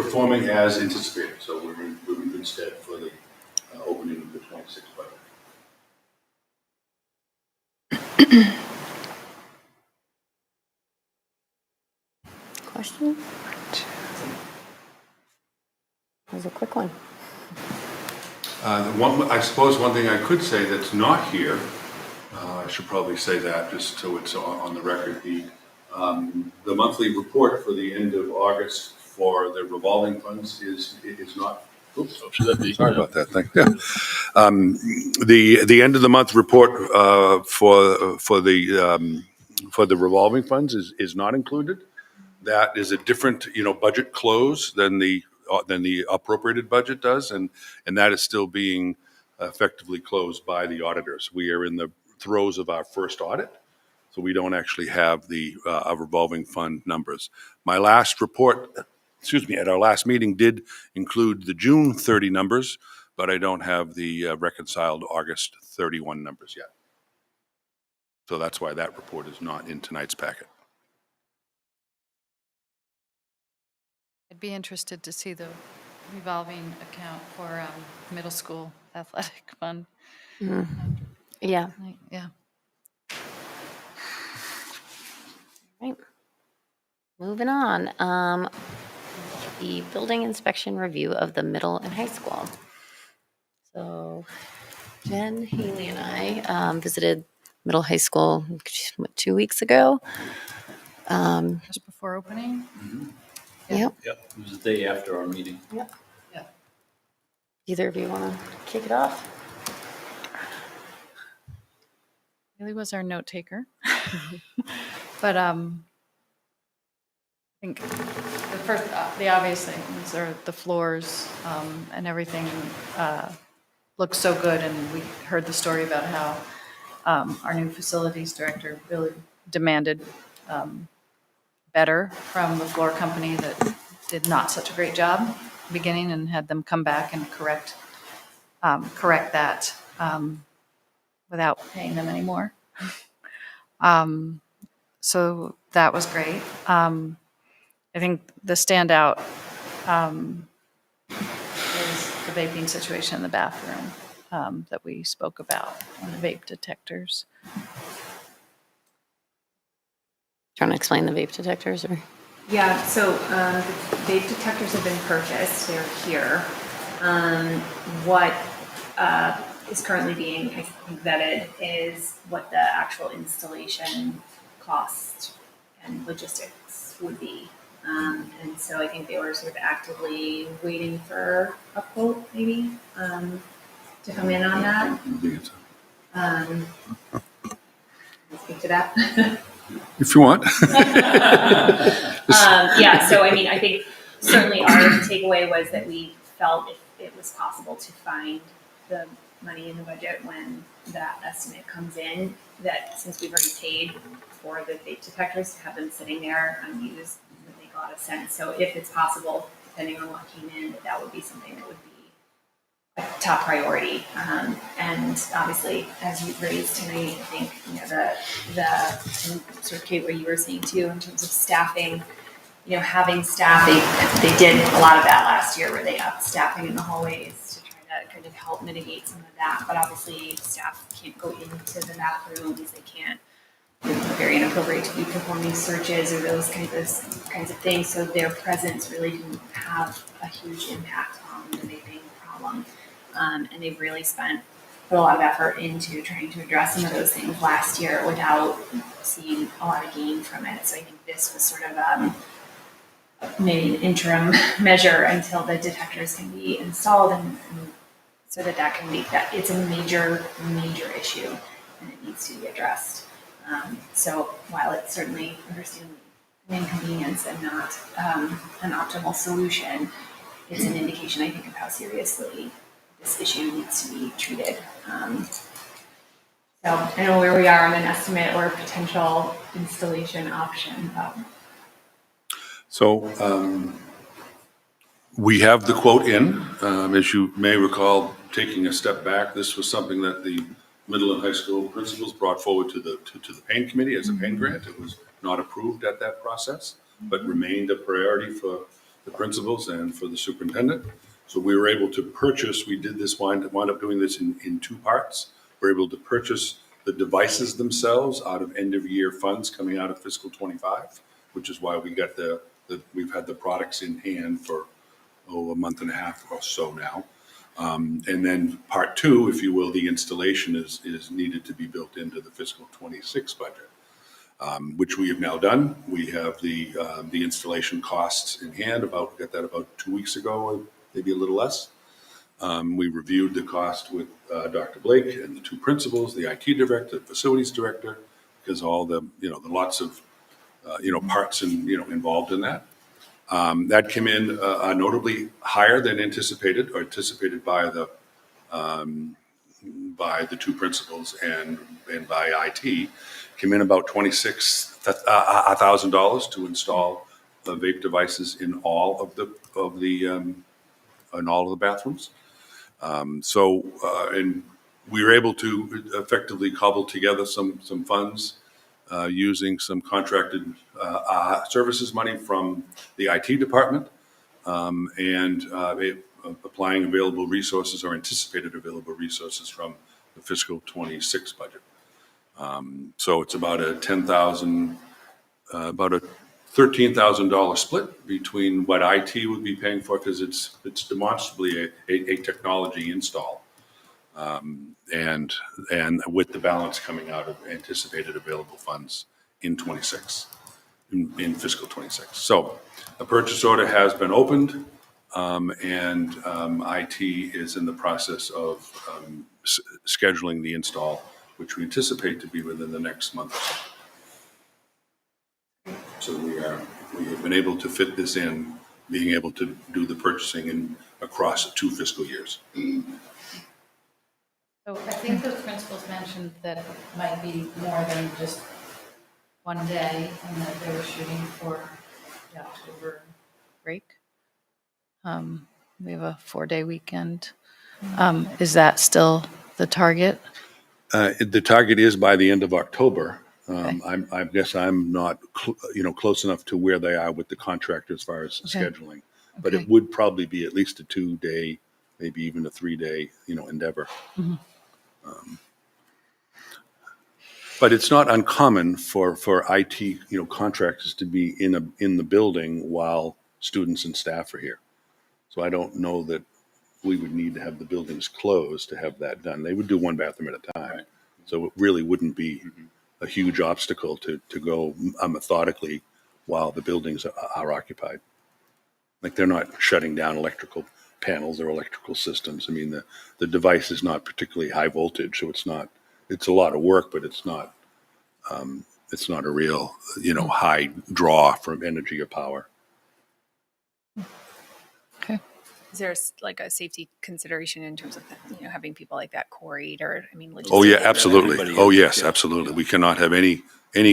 [SPEAKER 10] performing as anticipated, so we're in good stead for the opening
[SPEAKER 1] Question? That was a quick one.
[SPEAKER 10] I suppose one thing I could say that's not here, I should probably say that just so it's on the record, the monthly report for the end of August for the revolving funds is not, oops, should that be? Sorry about that, thank you. The end of the month report for the revolving funds is not included. That is a different, budget close than the appropriated budget does, and that is still being effectively closed by the auditors. We are in the throes of our first audit, so we don't actually have the revolving fund numbers. My last report, at our last meeting did include the June 30 numbers, but I don't have the reconciled August 31 numbers yet. So that's why that report is not in tonight's packet.
[SPEAKER 8] I'd be interested to see the revolving account for middle school athletic fund.
[SPEAKER 1] Yeah.
[SPEAKER 8] Yeah.
[SPEAKER 1] Right. Moving on. The building inspection review of the middle and high school. So Jen, Haley, and I visited middle high school 2 weeks ago.
[SPEAKER 8] Just before opening?
[SPEAKER 1] Yep.
[SPEAKER 5] Yep, it was the day after our meeting.
[SPEAKER 1] Yep.
[SPEAKER 8] Yeah.
[SPEAKER 1] Either of you want to kick it off?
[SPEAKER 8] Haley was our note taker. But I think the obvious things are the floors and everything looks so good. And we heard the story about how our new facilities director really demanded better from the floor company that did not such a great job at the beginning, and had them come back and correct that without paying them anymore. So that was great. I think the standout is the vaping situation in the bathroom that we spoke about, on the vape detectors.
[SPEAKER 1] Trying to explain the vape detectors, or?
[SPEAKER 9] Yeah, so the vape detectors have been purchased, they're here. What is currently being, I think, vetted is what the actual installation cost and logistics would be. And so I think they were sort of actively waiting for a quote, maybe, to come in on that. Speak to that.
[SPEAKER 10] If you want.
[SPEAKER 9] Yeah, so I mean, I think certainly our takeaway was that we felt if it was possible to find the money in the budget when that estimate comes in, that since we've already paid for the vape detectors to have them sitting there unused, would make a lot of sense. So if it's possible, depending on what came in, that would be something that would be a top priority. And obviously, as you raised tonight, I think, the sort of Kate, what you were saying too, in terms of staffing, having staff, they did a lot of that last year where they upped staffing in the hallways to try to kind of help mitigate some of that. But obviously, staff can't go into the bathrooms, they can't. It's very inappropriate to be performing searches or those kinds of things. So their presence really didn't have a huge impact on the vaping problem. And they've really put a lot of effort into trying to address some of those things last year without seeing a lot of gain from it. So I think this was sort of maybe an interim measure until the detectors can be installed, and so that can be that it's a major issue and it needs to be addressed. So while it's certainly understandably an inconvenience and not an optimal solution, it's an indication, I think, of how seriously this issue needs to be treated. So I don't know where we are on an estimate or potential installation option.
[SPEAKER 10] So we have the quote in. As you may recall, taking a step back, this was something that the middle and high school principals brought forward to the PAIN committee as a PAIN grant. It was not approved at that process, but remained a priority for the principals and for the superintendent. So we were able to purchase, we did this, wind up doing this in two parts. We're able to purchase the devices themselves out of end of year funds coming out of fiscal 25, which is why we got the we've had the products in hand for, a month and a half or so now. And then part two, if you will, the installation is needed to be built into the fiscal '26 budget, which we have now done. We have the installation costs in hand, got that about 2 weeks ago, maybe a little less. We reviewed the cost with Dr. Blake and the two principals, the IT director, the facilities director, because all the lots of, parts and, involved in that. That came in notably higher than anticipated, or anticipated by the two principals and by IT. Came in about $26,000 to install the vape devices in all of the bathrooms. And we were able to effectively cobble together some funds using some contracted services money from the IT department, and applying available resources or anticipated available resources from the fiscal '26 budget. So it's about a $13,000 split between what IT would be paying for, because it's demonstrably a technology install, and with the balance coming out of anticipated available funds in '26, in fiscal '26. So a purchase order has been opened, and IT is in the process of scheduling the install, which we anticipate to be within the next month or so. So we have been able to fit this in, being able to do the purchasing across 2 fiscal years.
[SPEAKER 8] So I think the principals mentioned that it might be more than just one day, and that they were shooting for the October break. We have a 4-day weekend. Is that still the target?
[SPEAKER 10] The target is by the end of October.
[SPEAKER 8] Okay.
[SPEAKER 10] I guess I'm not, close enough to where they are with the contractor as far as scheduling. But
[SPEAKER 8] Okay.
[SPEAKER 10] it would probably be at least a 2-day, maybe even a 3-day, endeavor.
[SPEAKER 8] Mm-hmm.
[SPEAKER 10] But it's not uncommon for IT, contractors to be in the building while students and staff are here. So I don't know that we would need to have the buildings closed to have that done. They would do one bathroom at a time.
[SPEAKER 5] Right.
[SPEAKER 10] So it really wouldn't be a huge obstacle to go methodically while the buildings are occupied. Like, they're not shutting down electrical panels or electrical systems. I mean, the device is not particularly high voltage, so it's a lot of work, but it's not a real, high draw from energy or power.
[SPEAKER 8] Okay.
[SPEAKER 9] Is there like a safety consideration in terms of, having people like that quarried, or,
[SPEAKER 10] Oh, yeah,
[SPEAKER 9] logistically?
[SPEAKER 10] absolutely.
[SPEAKER 5] Everybody
[SPEAKER 10] Oh,
[SPEAKER 5] is,
[SPEAKER 10] yes,
[SPEAKER 5] yeah.
[SPEAKER 10] absolutely. We cannot have any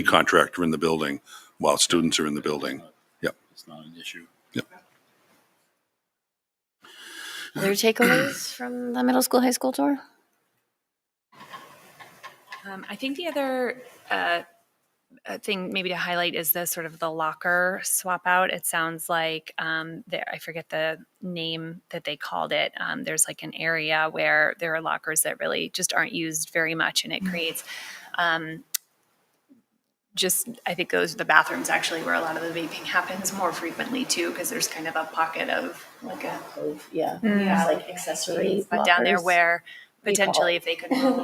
[SPEAKER 10] contractor in the building while students are in the building. Yep.
[SPEAKER 5] It's not an issue.
[SPEAKER 1] Other takeaways from the middle school, high school tour?
[SPEAKER 9] I think the other thing maybe to highlight is the sort of the locker swap out. It sounds like I forget the name that they called it. There's like an area where there are lockers that really just aren't used very much, and it creates I think those are the bathrooms actually where a lot of the vaping happens more frequently too, because there's kind of a pocket of like a
[SPEAKER 1] Yeah.
[SPEAKER 9] like
[SPEAKER 1] accessory
[SPEAKER 9] but down there
[SPEAKER 1] lockers.
[SPEAKER 9] where
[SPEAKER 1] What do you call
[SPEAKER 9] potentially
[SPEAKER 1] it?
[SPEAKER 9] if they could move.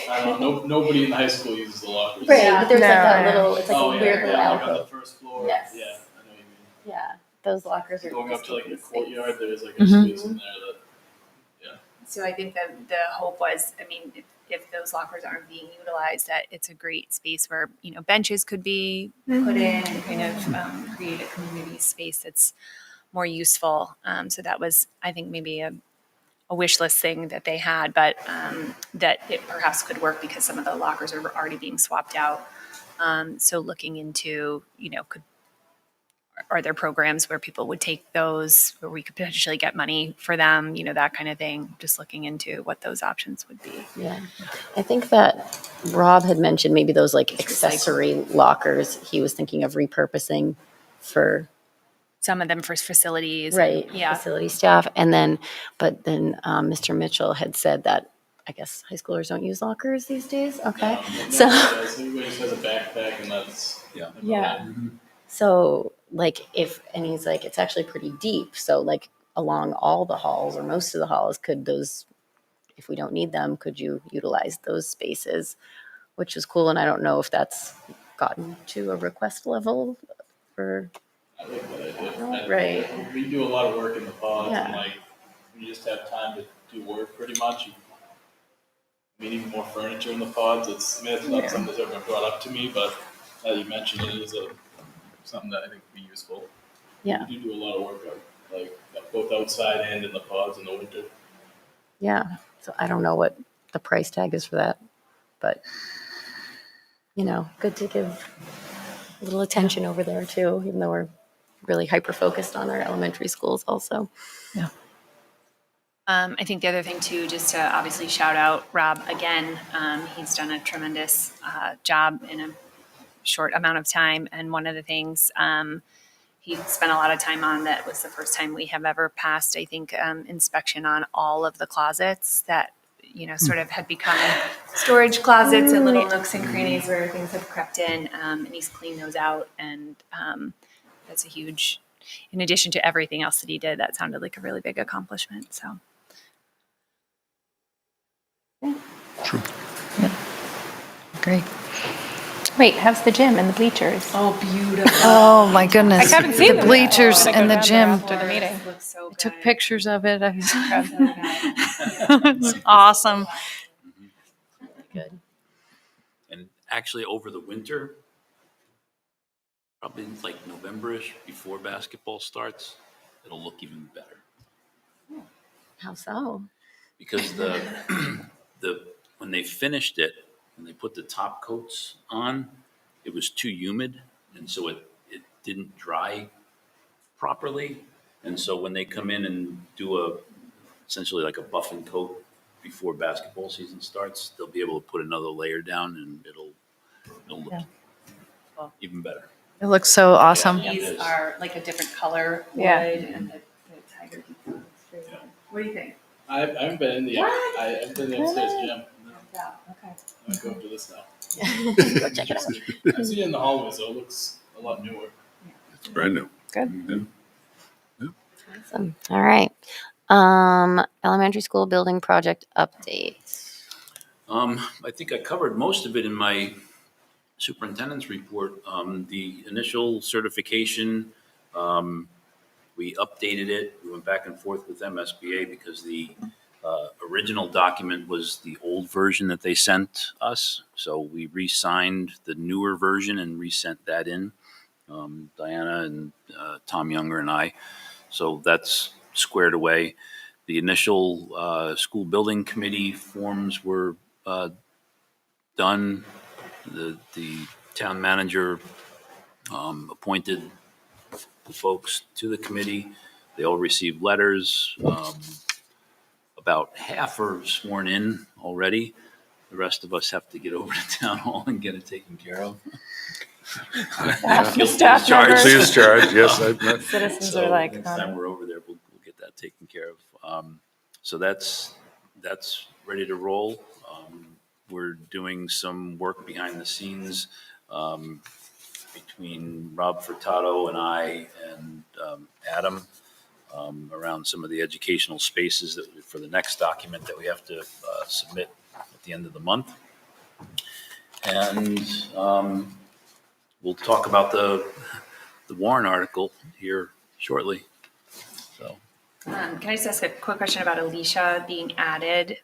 [SPEAKER 2] I don't know. Nobody in the high school uses the lockers.
[SPEAKER 1] Right, but there's like
[SPEAKER 4] No,
[SPEAKER 1] that
[SPEAKER 4] yeah.
[SPEAKER 1] little, it's like
[SPEAKER 2] Oh,
[SPEAKER 1] a
[SPEAKER 2] yeah,
[SPEAKER 1] weird little
[SPEAKER 2] yeah, like on the
[SPEAKER 1] alcove.
[SPEAKER 2] first floor.
[SPEAKER 1] Yes.
[SPEAKER 2] Yeah, I know what you mean.
[SPEAKER 1] Yeah, those lockers are.
[SPEAKER 2] Going up to like the
[SPEAKER 1] taking space.
[SPEAKER 2] courtyard, there's like a
[SPEAKER 1] Mhm.
[SPEAKER 2] space in there that.
[SPEAKER 9] So I think that the hope was, if those lockers aren't being utilized, that it's a great space where, benches could be put in and kind of create a community space that's more useful. So that was, I think, maybe a wish list thing that they had, but that it perhaps could work because some of the lockers are already being swapped out. So looking into, are there programs where people would take those, where we could potentially get money for them, that kind of thing, just looking into what those options would be.
[SPEAKER 1] Yeah, I think that Rob had mentioned maybe those like accessory lockers he was thinking of repurposing for,
[SPEAKER 9] Some of them for facilities.
[SPEAKER 1] right,
[SPEAKER 9] Yeah.
[SPEAKER 1] facility staff. And then, but then Mr. Mitchell had said that, I guess, high schoolers don't use lockers these days. Okay, so.
[SPEAKER 2] Everybody just has a backpack, and that's.
[SPEAKER 5] Yeah.
[SPEAKER 2] about
[SPEAKER 1] Yeah.
[SPEAKER 2] it.
[SPEAKER 1] So like if, and he's like, it's actually pretty deep. So like along all the halls or most of the halls, could those, if we don't need them, could you utilize those spaces? Which is cool. And I don't know if that's gotten to a request level for,
[SPEAKER 2] I like that idea. And
[SPEAKER 1] right.
[SPEAKER 2] We do a lot of work in the pods, and
[SPEAKER 1] Yeah.
[SPEAKER 2] like we just have time to do work pretty much. I mean, even more furniture in the pods. It's, I mean, it's not something that's ever been brought up to me, but now you mentioned it is something that I think would be useful.
[SPEAKER 1] Yeah.
[SPEAKER 2] We do a lot of work out, like both outside and in the pods in the winter.
[SPEAKER 1] Yeah. So I don't know what the price tag is for that, but good to give a little attention over there too, even though we're really hyper focused on our elementary schools also.
[SPEAKER 9] I think the other thing too, just to obviously shout out Rob again. He's done a tremendous job in a short amount of time. And one of the things he spent a lot of time on, that was the first time we have ever passed, I think, inspection on all of the closets that, sort of had become storage closets and little nooks and crannies where things have crept in. And he's cleaned those out. And that's a huge, in addition to everything else that he did, that sounded like a really big accomplishment. So.
[SPEAKER 11] Great.
[SPEAKER 4] Wait, how's the gym and the bleachers?
[SPEAKER 8] Oh, beautiful.
[SPEAKER 11] Oh, my goodness.
[SPEAKER 4] I haven't seen
[SPEAKER 11] the
[SPEAKER 4] them yet.
[SPEAKER 11] bleachers
[SPEAKER 4] I'm gonna
[SPEAKER 11] and
[SPEAKER 4] go
[SPEAKER 11] the
[SPEAKER 4] down there
[SPEAKER 11] gym.
[SPEAKER 4] after the meeting.
[SPEAKER 9] Looks so
[SPEAKER 11] I took
[SPEAKER 9] good.
[SPEAKER 11] pictures of it.
[SPEAKER 9] Good.
[SPEAKER 11] It was awesome.
[SPEAKER 1] Good.
[SPEAKER 5] And actually, over the winter, probably like November-ish, before basketball starts, it'll look even better.
[SPEAKER 1] How so?
[SPEAKER 5] Because when they finished it, when they put the top coats on, it was too humid, and so it didn't dry properly. And so when they come in and do essentially like a buff and coat before basketball season starts, they'll be able to put another layer down, and it'll look even better.
[SPEAKER 11] It looks so awesome.
[SPEAKER 5] Yeah.
[SPEAKER 9] These are like a different color wood,
[SPEAKER 4] Yeah.
[SPEAKER 9] and the tiger detail. What do you think?
[SPEAKER 2] I haven't been in the I've been in the upstairs gym.
[SPEAKER 9] Yeah. Okay.
[SPEAKER 2] I'm gonna go up to this now.
[SPEAKER 1] Go check it out.
[SPEAKER 2] I've seen it in the hallways, so it looks a lot newer.
[SPEAKER 10] It's brand new.
[SPEAKER 4] Good.
[SPEAKER 1] Awesome. All right. Elementary school building project update.
[SPEAKER 5] I think I covered most of it in my superintendent's report. The initial certification, we updated it. We went back and forth with MSBA because the original document was the old version that they sent us. So we re-signed the newer version and resent that in, Diana and Tom Younger and I. So that's squared away. The initial school building committee forms were done. The town manager appointed the folks to the committee. They all received letters. About half are sworn in already. The rest of us have to get over to town hall and get it taken care of.
[SPEAKER 4] Staff members.
[SPEAKER 10] Please charge, yes.
[SPEAKER 4] Citizens
[SPEAKER 5] So
[SPEAKER 4] are like,
[SPEAKER 5] next time we're over there, we'll get that taken care of. So that's ready to roll. We're doing some work behind the scenes between Rob Furtado and I and Adam around some of the educational spaces that for the next document that we have to submit at the end of the month. And we'll talk about the Warren article here shortly. So.
[SPEAKER 9] Can I just ask a quick question about Alicia being added?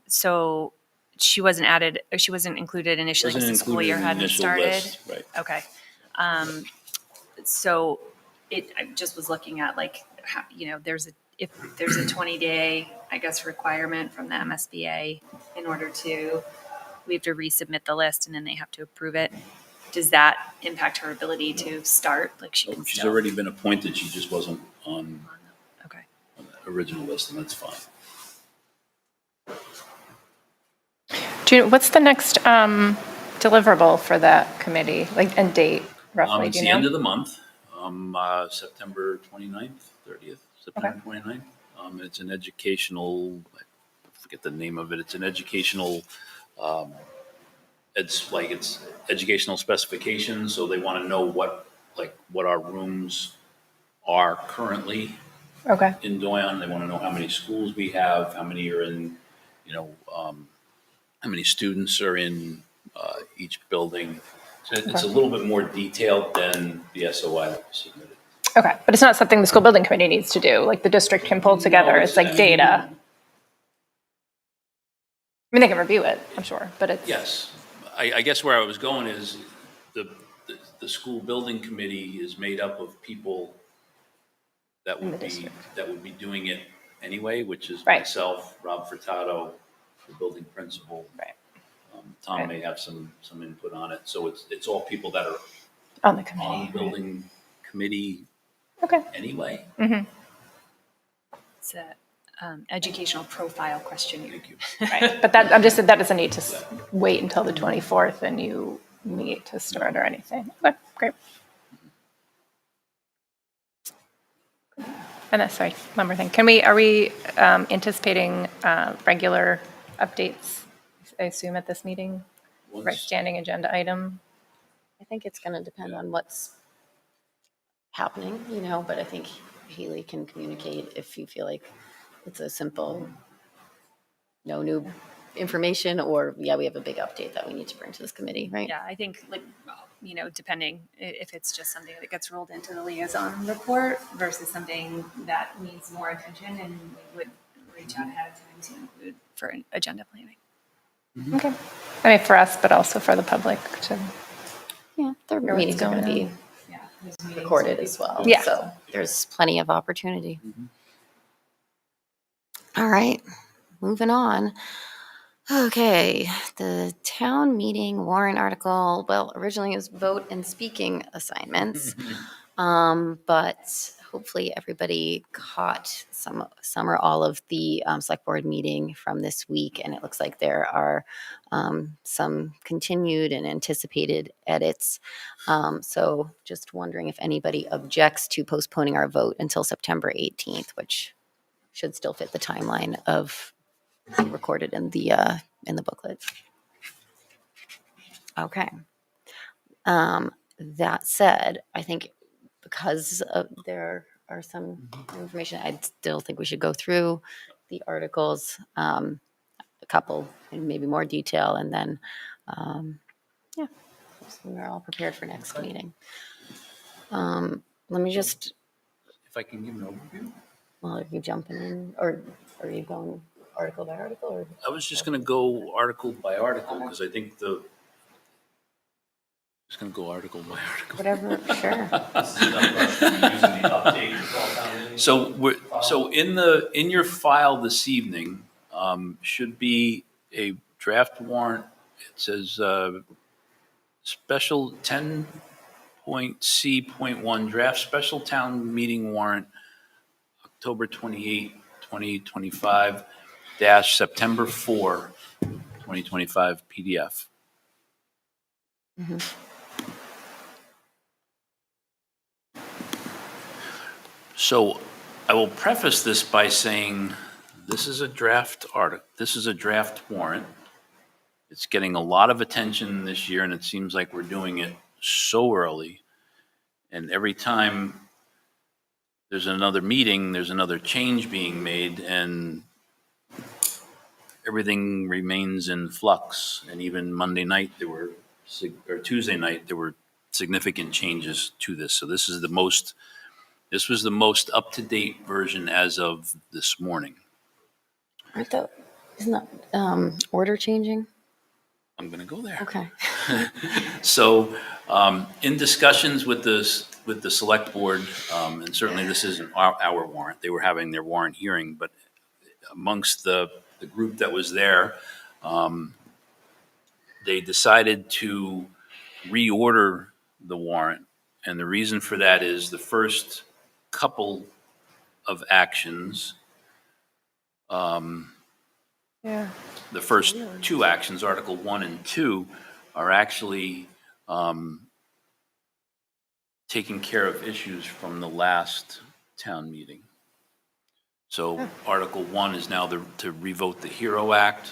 [SPEAKER 9] So she wasn't added. She wasn't included initially because the school year hadn't started.
[SPEAKER 5] List, right.
[SPEAKER 9] Okay. So I just was looking at like how, if there's a 20-day, I guess, requirement from the MSBA in order we have to resubmit the list and then they have to approve it. Does that impact her ability to start? Like
[SPEAKER 5] She's already been appointed. She just wasn't on
[SPEAKER 9] Okay.
[SPEAKER 5] the original list, and that's fine.
[SPEAKER 4] What's the next deliverable for that committee, like, and date roughly?
[SPEAKER 5] It's
[SPEAKER 4] Do
[SPEAKER 5] the
[SPEAKER 4] you
[SPEAKER 5] end
[SPEAKER 4] know?
[SPEAKER 5] of the month, September 29th, 30th, September 29th. It's an educational, I forget the name of it. It's an educational, it's educational specifications. So they want to know what like what our rooms are currently
[SPEAKER 4] Okay.
[SPEAKER 5] in Doyon. They want to know how many schools we have, how many are in, you know, how many students are in each building. So it's a little bit more detailed than the SOI that we submitted.
[SPEAKER 4] Okay, but it's not something the school building committee needs to do, like the district can pull together,
[SPEAKER 5] No,
[SPEAKER 4] it's like data. I mean, they can review it, I'm sure, but it's.
[SPEAKER 5] Yes. I guess where I was going is the school building committee is made up of people that
[SPEAKER 4] In the
[SPEAKER 5] would be,
[SPEAKER 4] district.
[SPEAKER 5] that would be doing it anyway, which is
[SPEAKER 4] Right.
[SPEAKER 5] myself, Rob Furtado, the building principal.
[SPEAKER 4] Right.
[SPEAKER 5] Tom
[SPEAKER 4] Right.
[SPEAKER 5] may have some input on it. So it's all people that are
[SPEAKER 4] On the
[SPEAKER 5] on
[SPEAKER 4] committee.
[SPEAKER 5] the building committee
[SPEAKER 4] Okay.
[SPEAKER 5] anyway.
[SPEAKER 9] It's a educational profile questionnaire.
[SPEAKER 5] Thank you.
[SPEAKER 4] Right, but that, I'm just, that doesn't need to wait until the 24th and you meet to start or anything. Okay, great. And that's, sorry, one more thing. Are we anticipating regular updates, I assume, at this meeting? Right,
[SPEAKER 5] Once-
[SPEAKER 4] standing agenda item?
[SPEAKER 1] I think it's going to depend on what's happening, but I think Haley can communicate if you feel like it's a simple, no new information, or, yeah, we have a big update that we need to bring to this committee, right?
[SPEAKER 9] Yeah, I think depending if it's just something that gets rolled into the liaison report versus something that needs more attention, and we would reach out ahead of time to include for agenda planning.
[SPEAKER 4] Okay. I mean, for us, but also for the public to.
[SPEAKER 1] Yeah, their
[SPEAKER 4] Hear what's
[SPEAKER 1] meetings are going to
[SPEAKER 4] going
[SPEAKER 1] be
[SPEAKER 9] Yeah, those meetings
[SPEAKER 1] recorded
[SPEAKER 9] would be
[SPEAKER 1] as well.
[SPEAKER 4] Yeah.
[SPEAKER 1] So there's plenty of opportunity. All right, moving on. Okay, the town meeting warrant article, well, originally it was vote and speaking assignments. But hopefully everybody caught some or all of the select board meeting from this week. And it looks like there are some continued and anticipated edits. So just wondering if anybody objects to postponing our vote until September 18th, which should still fit the timeline of being recorded in the booklet. Okay. That said, I think because there are some information, I still think we should go through the articles, a couple in maybe more detail, and then, yeah, so we're all prepared for next meeting. Let me just,
[SPEAKER 5] If I can give an overview.
[SPEAKER 1] well, are you jumping in, or are you going article by article, or?
[SPEAKER 5] I was just going to go article by article because I think just going to go article by article.
[SPEAKER 1] Whatever, sure.
[SPEAKER 5] So in your file this evening should be a draft warrant. It says special 10.C.1 draft special town meeting warrant, October 28, 2025 dash September 4, 2025 PDF. So I will preface this by saying this is a draft article. This is a draft warrant. It's getting a lot of attention this year, and it seems like we're doing it so early. And every time there's another meeting, there's another change being made, and everything remains in flux. And even Monday night, or Tuesday night, there were significant changes to this. So this was the most up-to-date version as of this morning.
[SPEAKER 1] Isn't that order changing?
[SPEAKER 5] I'm going to go there.
[SPEAKER 1] Okay.
[SPEAKER 5] So, in discussions with the select board, and certainly this isn't our warrant, they were having their warrant hearing, but amongst the group that was there, they decided to reorder the warrant. And the reason for that is the first couple of actions,
[SPEAKER 4] Yeah.
[SPEAKER 5] the first two actions, Article 1 and 2, are actually taking care of issues from the last town meeting. So Article 1 is now to revote the HERO Act.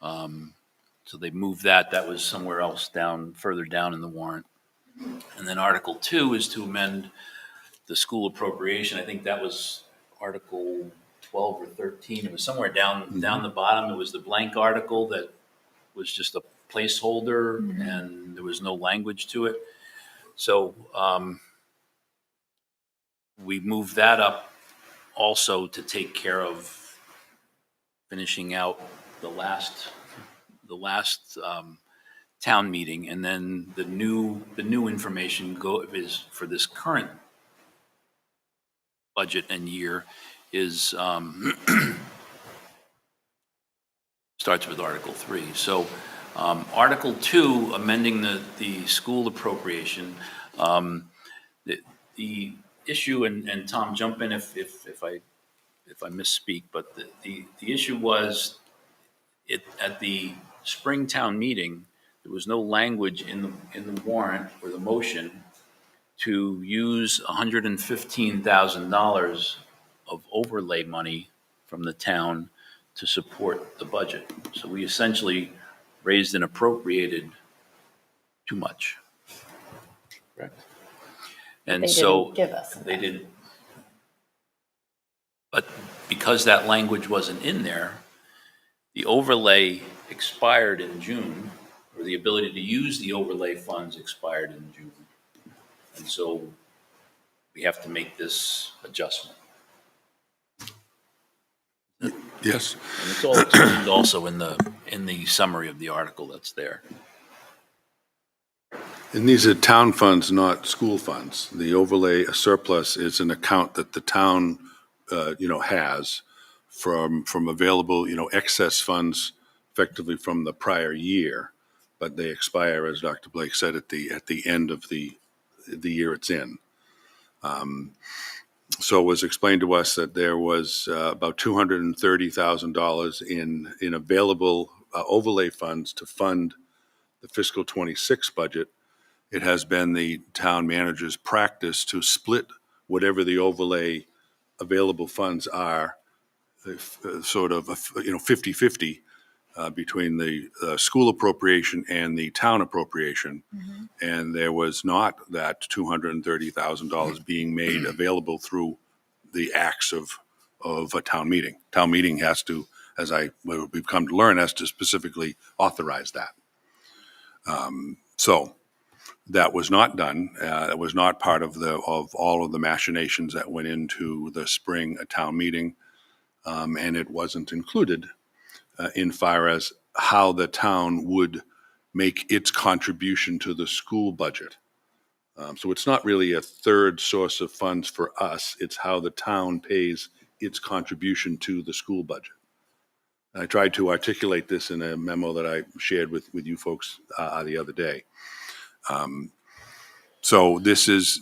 [SPEAKER 5] So they moved that. That was somewhere else further down in the warrant. And then Article 2 is to amend the school appropriation. I think that was Article 12 or 13. It was somewhere down the bottom. It was the blank article that was just a placeholder, and there was no language to it. So we moved that up also to take care of finishing out the last town meeting, and then the new information is for this current budget and year is starts with Article 3. So Article 2, amending the school appropriation, the issue, and Tom, jump in if I misspeak, but the issue was at the Springtown meeting, there was no language in the warrant or the motion to use $115,000 of overlay money from the town to support the budget. So we essentially raised and appropriated too much. Correct. And
[SPEAKER 1] They
[SPEAKER 5] so
[SPEAKER 1] didn't give us
[SPEAKER 5] they
[SPEAKER 1] enough.
[SPEAKER 5] didn't. But because that language wasn't in there, the overlay expired in June, or the ability to use the overlay funds expired in June. And so we have to make this adjustment.
[SPEAKER 10] Yes.
[SPEAKER 5] And it's all explained also in the summary of the article that's there.
[SPEAKER 10] And these are town funds, not school funds. The overlay surplus is an account that the town, has from available, excess funds effectively from the prior year. But they expire, as Dr. Blake said, at the end of the year it's in. So it was explained to us that there was about $230,000 in available overlay funds to fund the fiscal '26 budget. It has been the town manager's practice to split whatever the overlay available funds are, sort of, 50-50 between the school appropriation and the town appropriation. And there was not that $230,000 being made available through the acts of a town meeting. Town meeting has to, we've come to learn, has to specifically authorize that. So that was not done. It was not part of all of the machinations that went into the spring town meeting, and it wasn't included in far as how the town would make its contribution to the school budget. So it's not really a third source of funds for us. It's how the town pays its contribution to the school budget. I tried to articulate this in a memo that I shared with you folks the other day. So this is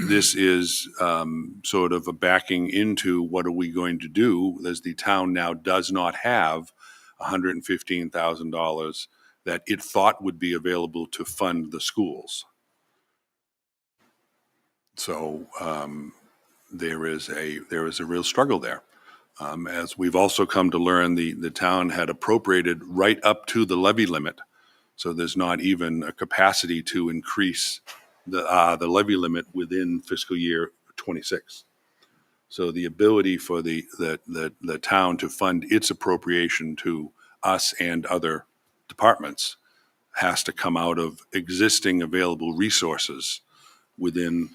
[SPEAKER 10] sort of a backing into what are we going to do, as the town now does not have $115,000 that it thought would be available to fund the schools. So there is a real struggle there. As we've also come to learn, the town had appropriated right up to the levy limit. So there's not even a capacity to increase the levy limit within fiscal year '26. So the ability for the town to fund its appropriation to us and other departments has to come out of existing available resources within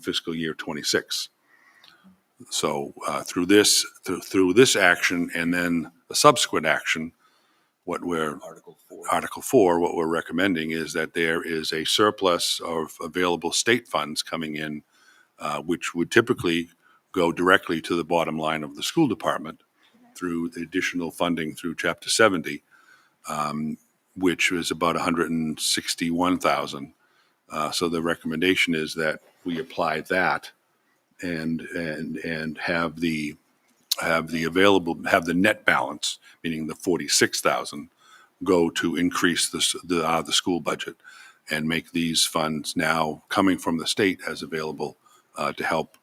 [SPEAKER 10] fiscal year '26. So through this action and then the subsequent action, Article 4, what we're recommending is that there is a surplus of available state funds coming in, which would typically go directly to the bottom line of the school department through the additional funding through Chapter 70, which is about $161,000. So the recommendation is that we apply that and have the net balance, meaning the 46,000, go to increase the school budget and make these funds now coming from the state as available to help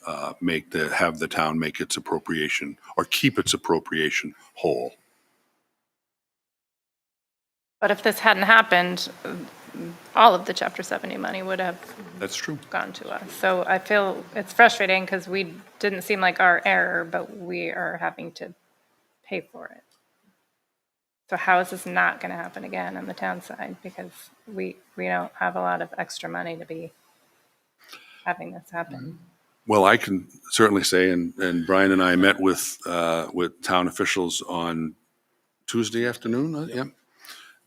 [SPEAKER 10] have the town make its appropriation or keep its appropriation whole.
[SPEAKER 4] But if this hadn't happened, all of the Chapter 70 money would have
[SPEAKER 10] That's true.
[SPEAKER 4] gone to us. So I feel it's frustrating because we didn't seem like our error, but we are having to pay for it. So how is this not going to happen again on the town side? Because we don't have a lot of extra money to be having this happen.
[SPEAKER 10] Well, I can certainly say, and Brian and I met with town officials on Tuesday afternoon, yeah.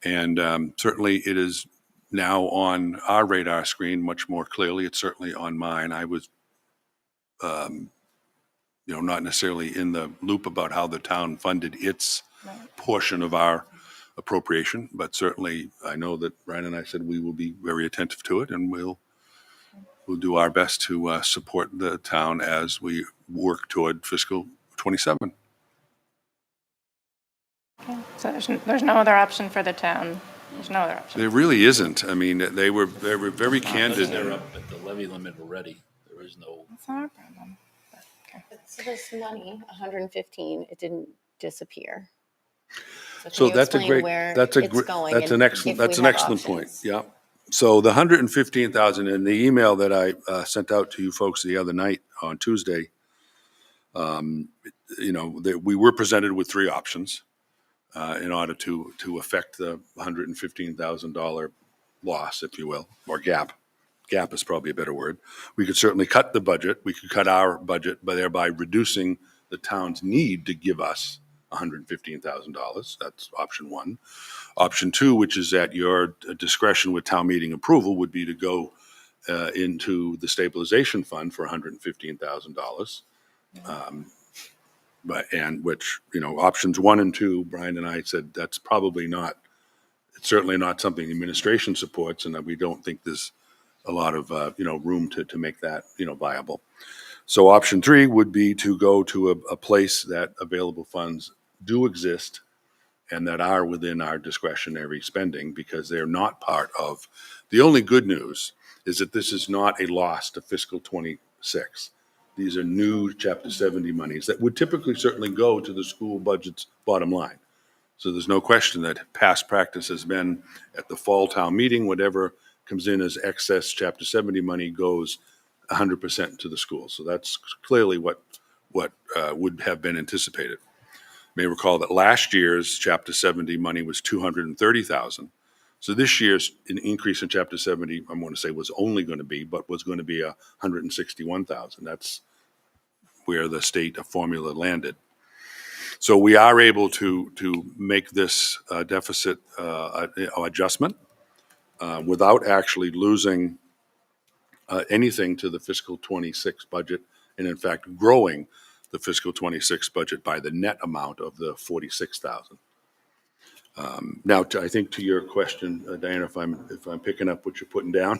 [SPEAKER 10] And certainly it is now on our radar screen much more clearly. It's certainly on mine. I was, not necessarily in the loop about how the town funded its portion of our appropriation, but certainly I know that Brian and I said we will be very attentive to it, and we'll do our best to support the town as we work toward fiscal 27.
[SPEAKER 4] So there's no other option for the town. There's no other option.
[SPEAKER 10] There really isn't. I mean, they were very candid.
[SPEAKER 5] They're up at the levy limit already. There is no.
[SPEAKER 4] That's not our problem.
[SPEAKER 1] So this money, 115, it didn't disappear.
[SPEAKER 10] So
[SPEAKER 1] can you
[SPEAKER 10] that's a
[SPEAKER 1] explain
[SPEAKER 10] great,
[SPEAKER 1] where
[SPEAKER 10] that's a
[SPEAKER 1] it's
[SPEAKER 10] great,
[SPEAKER 1] going
[SPEAKER 10] that's
[SPEAKER 1] and
[SPEAKER 10] an excellent,
[SPEAKER 1] if we
[SPEAKER 10] that's an
[SPEAKER 1] have
[SPEAKER 10] excellent point.
[SPEAKER 1] options?
[SPEAKER 10] Yeah. So the 115,000 in the email that I sent out to you folks the other night on Tuesday, we were presented with three options in order to affect the $115,000 loss, if you will, or gap. Gap is probably a better word. We could certainly cut the budget. We could cut our budget by thereby reducing the town's need to give us $115,000. That's option one. Option two, which is at your discretion with town meeting approval, would be to go into the stabilization fund for $115,000. And which, options one and two, Brian and I said that's probably not, it's certainly not something the administration supports, and that we don't think there's a lot of, room to make that, viable. So option three would be to go to a place that available funds do exist and that are within our discretionary spending, because they're not part of, the only good news is that this is not a loss to fiscal 26. These are new Chapter 70 monies that would typically certainly go to the school budget's bottom line. So there's no question that past practice has been at the fall town meeting, whatever comes in as excess Chapter 70 money goes 100% to the school. So that's clearly what would have been anticipated. You may recall that last year's Chapter 70 money was $230,000. So this year's an increase in Chapter 70, I want to say, was only going to be, but was going to be $161,000. That's where the state formula landed. So we are able to make this deficit adjustment without actually losing anything to the fiscal 26 budget, and in fact growing the fiscal 26 budget by the net amount of the 46,000. Now, I think to your question, Diana, if I'm picking up what you're putting down,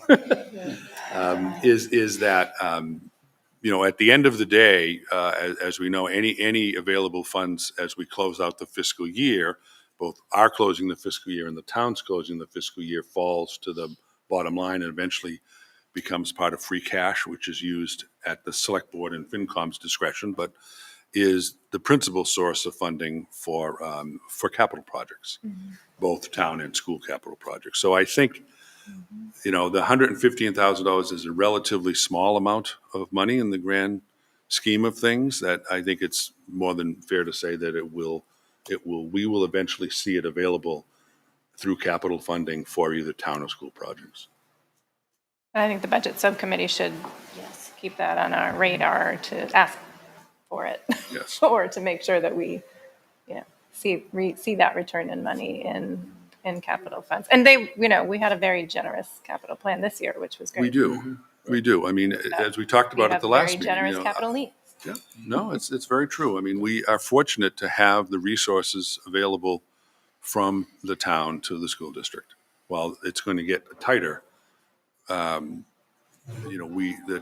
[SPEAKER 10] is that at the end of the day, as we know, any available funds as we close out the fiscal year, both our closing the fiscal year and the town's closing the fiscal year, falls to the bottom line and eventually becomes part of free cash, which is used at the select board and FinCom's discretion, but is the principal source of funding for capital projects, both town and school capital projects. So I think, the $115,000 is a relatively small amount of money in the grand scheme of things, that I think it's more than fair to say that we will eventually see it available through capital funding for either town or school projects.
[SPEAKER 4] I think the budget subcommittee should keep that on our radar to ask for it.
[SPEAKER 10] Yes.
[SPEAKER 4] Or to make sure that we, see that return in money in capital funds. And we had a very generous capital plan this year, which was great.
[SPEAKER 10] We do. We do. I mean, as we talked about at the last meeting.
[SPEAKER 4] Very generous capital needs.
[SPEAKER 10] Yeah, no, it's very true. I mean, we are fortunate to have the resources available from the town to the school district. While it's going to get tighter, the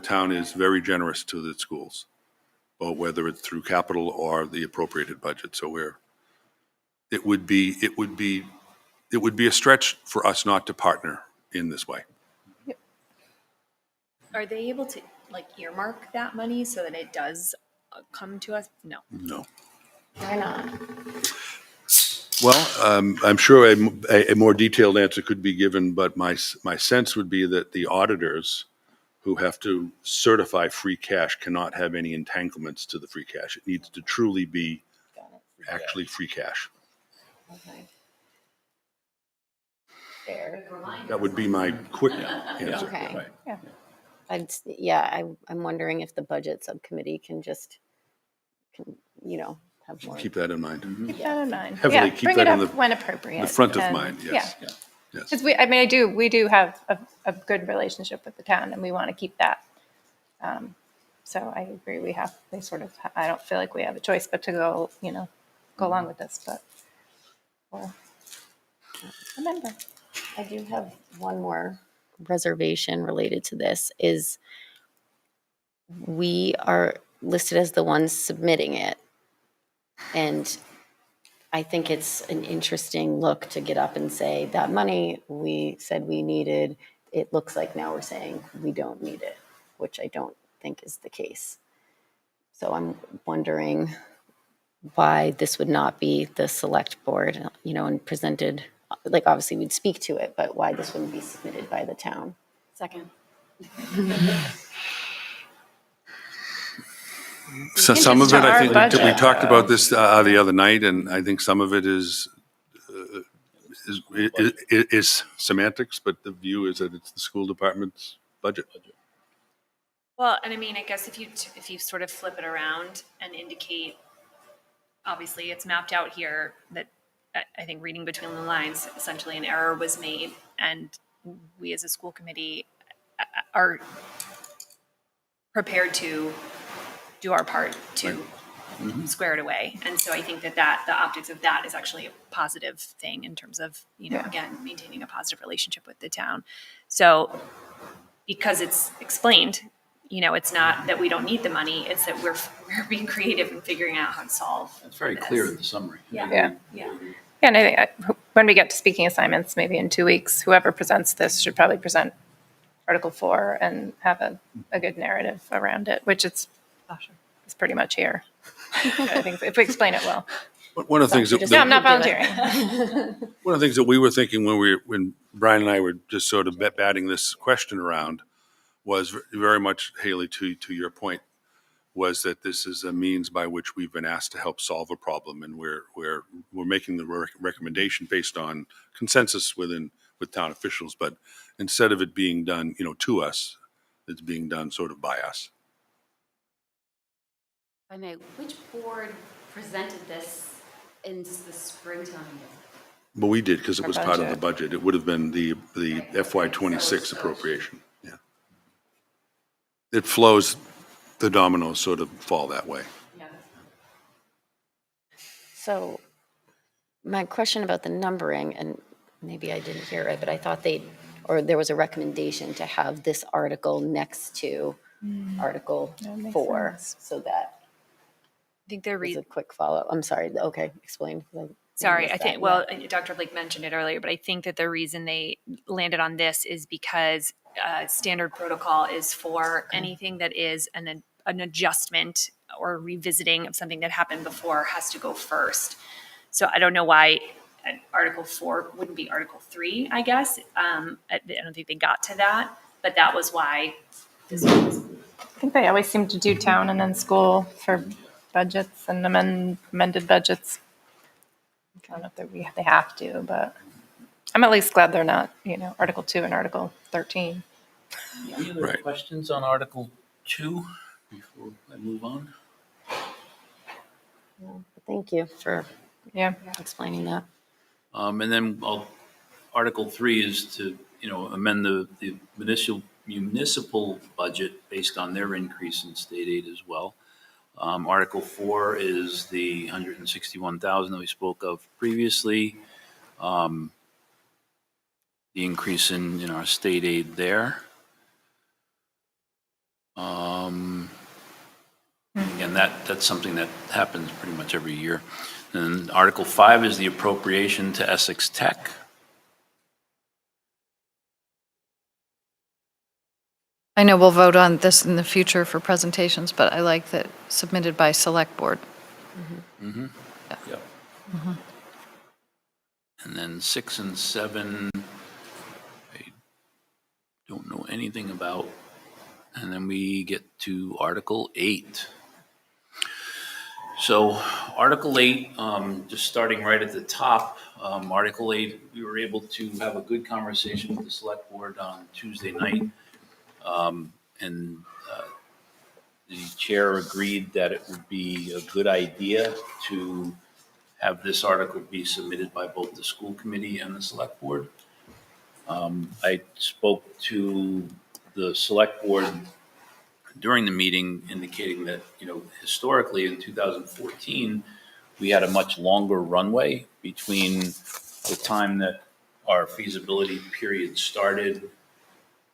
[SPEAKER 10] town is very generous to the schools, both whether it's through capital or the appropriated budget. So it would be a stretch for us not to partner in this way.
[SPEAKER 9] Are they able to earmark that money so that it does come to us? No.
[SPEAKER 10] No.
[SPEAKER 1] Why not?
[SPEAKER 10] I'm sure a more detailed answer could be given, but my sense would be that the auditors who have to certify free cash cannot have any entanglements to the free cash. It needs to truly be actually free cash.
[SPEAKER 1] Okay. Fair.
[SPEAKER 10] That would be my quick answer.
[SPEAKER 1] Okay.
[SPEAKER 10] Right.
[SPEAKER 1] I'm wondering if the budget subcommittee can have more.
[SPEAKER 10] Keep that in mind.
[SPEAKER 4] Keep that in mind.
[SPEAKER 10] Heavily
[SPEAKER 4] Yeah,
[SPEAKER 10] keep
[SPEAKER 4] bring
[SPEAKER 10] that
[SPEAKER 4] it
[SPEAKER 10] in
[SPEAKER 4] up when appropriate.
[SPEAKER 10] The front of
[SPEAKER 4] and-
[SPEAKER 10] mind,
[SPEAKER 4] Yeah.
[SPEAKER 10] yes. Yes.
[SPEAKER 4] Because we do have a good relationship with the town, and we want to keep that. So I agree. I don't feel like we have a choice but to go along with this. But we'll remember.
[SPEAKER 1] I do have one more reservation related to this is we are listed as the ones submitting it. And I think it's an interesting look to get up and say that money we said we needed, it looks like now we're saying we don't need it, which I don't think is the case. So I'm wondering why this would not be the select board, and presented, like obviously we'd speak to it, but why this wouldn't be submitted by the town.
[SPEAKER 6] Second.
[SPEAKER 10] So
[SPEAKER 4] can
[SPEAKER 10] some of
[SPEAKER 4] just
[SPEAKER 10] it, I think,
[SPEAKER 4] budget,
[SPEAKER 10] we talked
[SPEAKER 4] though.
[SPEAKER 10] about this the other night, and I think some of it is semantics, but the view is that it's the school department's budget.
[SPEAKER 9] Well, and I mean, I guess if you sort of flip it around and indicate, obviously it's mapped out here that I think reading between the lines, essentially an error was made, and we as a school committee are prepared to do our part to square it away. And so I think that the optics of that is actually a positive thing in terms of, again, maintaining a positive relationship with the town. So because it's explained, it's not that we don't need the money, it's that we're being creative and figuring out how to solve.
[SPEAKER 5] It's very
[SPEAKER 9] this.
[SPEAKER 5] clear in the summary.
[SPEAKER 4] Yeah.
[SPEAKER 9] Yeah.
[SPEAKER 4] And I think when we get to speaking assignments, maybe in 2 weeks, whoever presents this should probably present Article 4 and have a good narrative around it, which it's pretty much here. I think if we explain it well.
[SPEAKER 10] One of the things
[SPEAKER 4] No, I'm not
[SPEAKER 1] Do it.
[SPEAKER 4] volunteering.
[SPEAKER 10] One of the things that we were thinking when Brian and I were just sort of batting this question around was very much, Haley, to your point, was that this is a means by which we've been asked to help solve a problem, and we're making the recommendation based on consensus with town officials, but instead of it being done, to us, it's being done sort of by us.
[SPEAKER 6] If I may, which board presented this in the springtime?
[SPEAKER 10] But we did, because it
[SPEAKER 4] Our
[SPEAKER 10] was part of the
[SPEAKER 4] budget.
[SPEAKER 10] budget. It would have been the FY '26 appropriation, yeah. It flows, the dominoes sort of fall that way.
[SPEAKER 6] Yeah.
[SPEAKER 1] So my question about the numbering, and maybe I didn't hear it, but I thought there was a recommendation to have this article next to Article
[SPEAKER 4] That makes
[SPEAKER 1] 4,
[SPEAKER 4] sense.
[SPEAKER 1] so that
[SPEAKER 9] I think they're
[SPEAKER 1] is a quick follow. I'm sorry. Okay, explain.
[SPEAKER 9] Sorry, I
[SPEAKER 1] missed
[SPEAKER 9] think,
[SPEAKER 1] that.
[SPEAKER 9] Dr. Blake mentioned it earlier, but I think that the reason they landed on this is because standard protocol is for anything that is an adjustment or revisiting of something that happened before has to go first. So I don't know why Article 4 wouldn't be Article 3, I guess. I don't think they got to that, but that was why this was.
[SPEAKER 4] I think they always seem to do town and then school for budgets and amended budgets. I don't know if they have to, but I'm at least glad they're not, Article 2 and Article 13.
[SPEAKER 5] Any other
[SPEAKER 10] Right.
[SPEAKER 5] questions on Article 2 before I move on?
[SPEAKER 1] Thank you for
[SPEAKER 4] Yeah.
[SPEAKER 1] explaining that.
[SPEAKER 5] And then Article 3 is to, amend the municipal budget based on their increase in state aid as well. Article 4 is the 161,000 that we spoke of previously. The increase in our state aid there. Again, that's something that happens pretty much every year. And Article 5 is the appropriation to Essex Tech.
[SPEAKER 11] I know we'll vote on this in the future for presentations, but I like that submitted by select board.
[SPEAKER 5] Yep. And then 6 and 7, I don't know anything about. And then we get to Article 8. So Article 8, just starting right at the top, Article 8, we were able to have a good conversation with the select board on Tuesday night. And the chair agreed that it would be a good idea to have this article be submitted by both the school committee and the select board. I spoke to the select board during the meeting indicating that, historically in 2014, we had a much longer runway between the time that our feasibility period started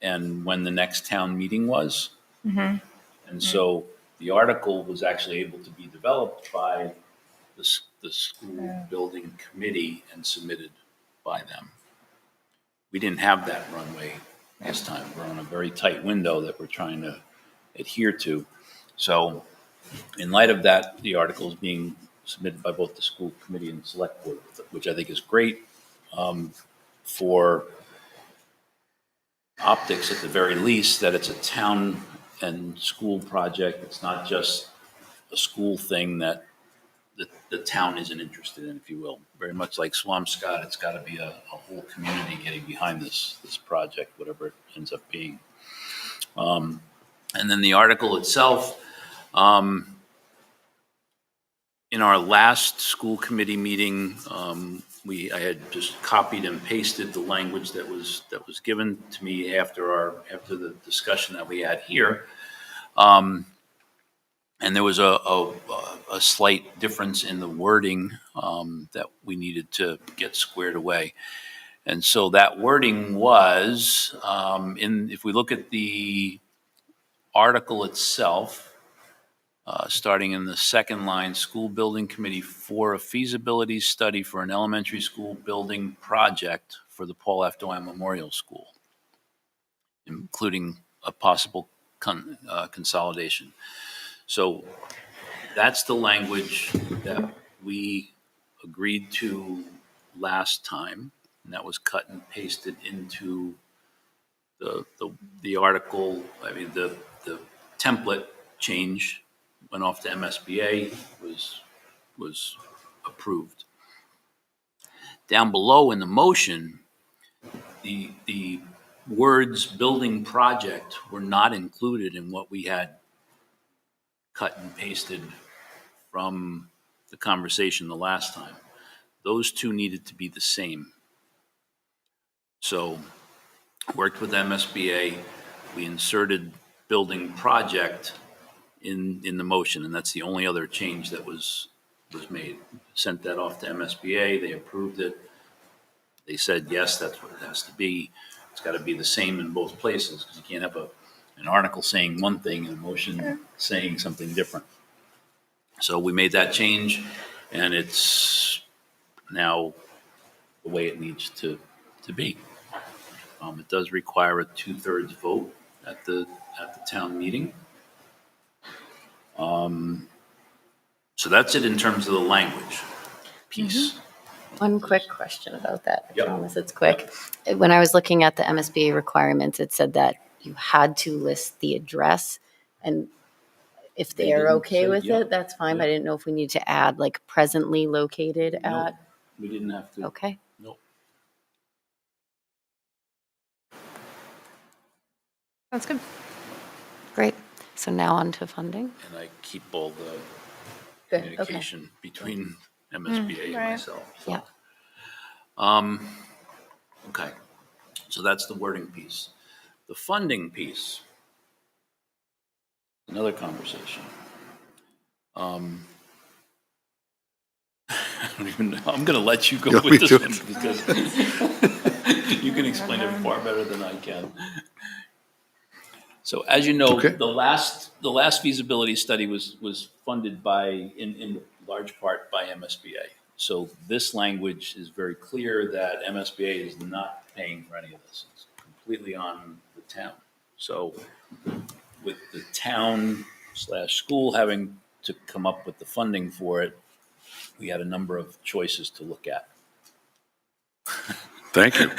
[SPEAKER 5] and when the next town meeting was. And so the article was actually able to be developed by the school building committee and submitted by them. We didn't have that runway this time. We're on a very tight window that we're trying to adhere to. So in light of that, the article is being submitted by both the school committee and the select board, which I think is great for optics at the very least, that it's a town and school project. It's not just a school thing that the town isn't interested in, if you will. Very much like Swampscott, it's got to be a whole community getting behind this project, whatever it ends up being. And then the article itself, in our last school committee meeting, I had just copied and pasted the language that was given to me after the discussion that we had here. And there was a slight difference in the wording that we needed to get squared away. And so that wording was, if we look at the article itself, starting in the second line, school building committee for a feasibility study for an elementary school building project for the Paul F. Doyle Memorial School, including a possible consolidation. So that's the language that we agreed to last time, and that was cut and pasted into the article. I mean, the template change went off to MSBA, was approved. Down below in the motion, the words building project were not included in what we had cut and pasted from the conversation the last time. Those two needed to be the same. So worked with MSBA, we inserted building project in the motion, and that's the only other change that was made. Sent that off to MSBA, they approved it. They said, yes, that's what it has to be. It's got to be the same in both places, because you can't have an article saying one thing and a motion saying something different. So we made that change, and it's now the way it needs to be. It does require a 2/3 vote at the town meeting. So that's it in terms of the language piece.
[SPEAKER 1] One quick question about that, I
[SPEAKER 5] Yep.
[SPEAKER 1] promise it's quick. When I was looking at the MSBA requirements, it said that you had to list the address, and if
[SPEAKER 5] They
[SPEAKER 1] they are
[SPEAKER 5] didn't
[SPEAKER 1] okay
[SPEAKER 5] say-
[SPEAKER 1] with
[SPEAKER 5] yeah,
[SPEAKER 1] it, that's fine, but I
[SPEAKER 5] yeah.
[SPEAKER 1] didn't know if we need to add like presently located
[SPEAKER 5] No,
[SPEAKER 1] at,
[SPEAKER 5] we didn't have to.
[SPEAKER 1] okay,
[SPEAKER 5] No.
[SPEAKER 4] That's good.
[SPEAKER 1] great. So now on to funding.
[SPEAKER 5] And I keep all the
[SPEAKER 1] Good, okay.
[SPEAKER 5] communication between MSBA and
[SPEAKER 4] right.
[SPEAKER 5] myself. So.
[SPEAKER 1] Yeah.
[SPEAKER 5] Okay, so that's the wording piece. The funding piece, another conversation. I don't even know. I'm going to let you go
[SPEAKER 10] Yeah, me
[SPEAKER 5] with this
[SPEAKER 10] too.
[SPEAKER 5] one because you can explain it far better than I can. So as you know,
[SPEAKER 10] Okay.
[SPEAKER 5] the last feasibility study was funded in large part by MSBA. So this language is very clear that MSBA is not paying for any of this. It's completely on the town. So with the town/school having to come up with the funding for it, we had a number of choices to look at.
[SPEAKER 10] Thank you.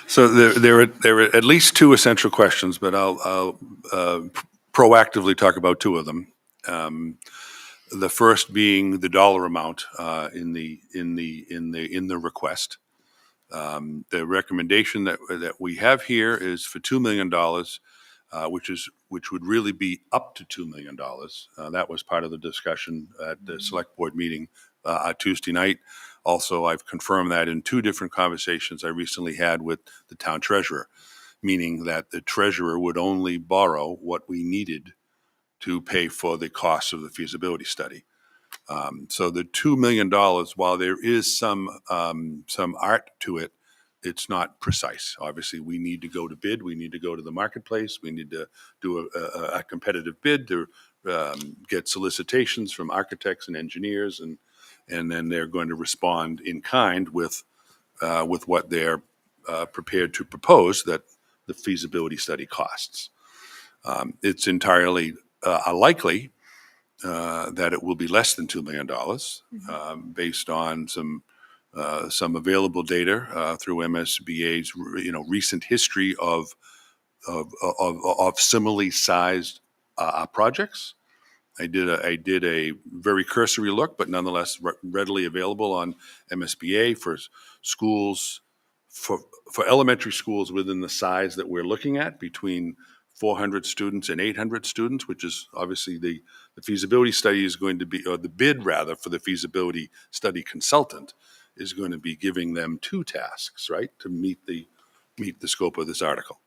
[SPEAKER 10] So there are at least two essential questions, but I'll proactively talk about two of them. The first being the dollar amount in the request. The recommendation that we have here is for $2 million, which would really be up to $2 million. That was part of the discussion at the select board meeting Tuesday night. Also, I've confirmed that in two different conversations I recently had with the town treasurer, meaning that the treasurer would only borrow what we needed to pay for the cost of the feasibility study. So the $2 million, while there is some art to it, it's not precise. Obviously, we need to go to bid. We need to go to the marketplace. We need to do a competitive bid to get solicitations from architects and engineers, and then they're going to respond in kind with what they're prepared to propose that the feasibility study costs. It's entirely likely that it will be less than $2 million based on some available data through MSBA's recent history of similarly sized projects. I did a very cursory look, but nonetheless readily available on MSBA for schools, for elementary schools within the size that we're looking at, between 400 students and 800 students, which is obviously the feasibility study is going to be, or the bid rather, for the feasibility study consultant is going to be giving them two tasks, right, to meet the scope of this article.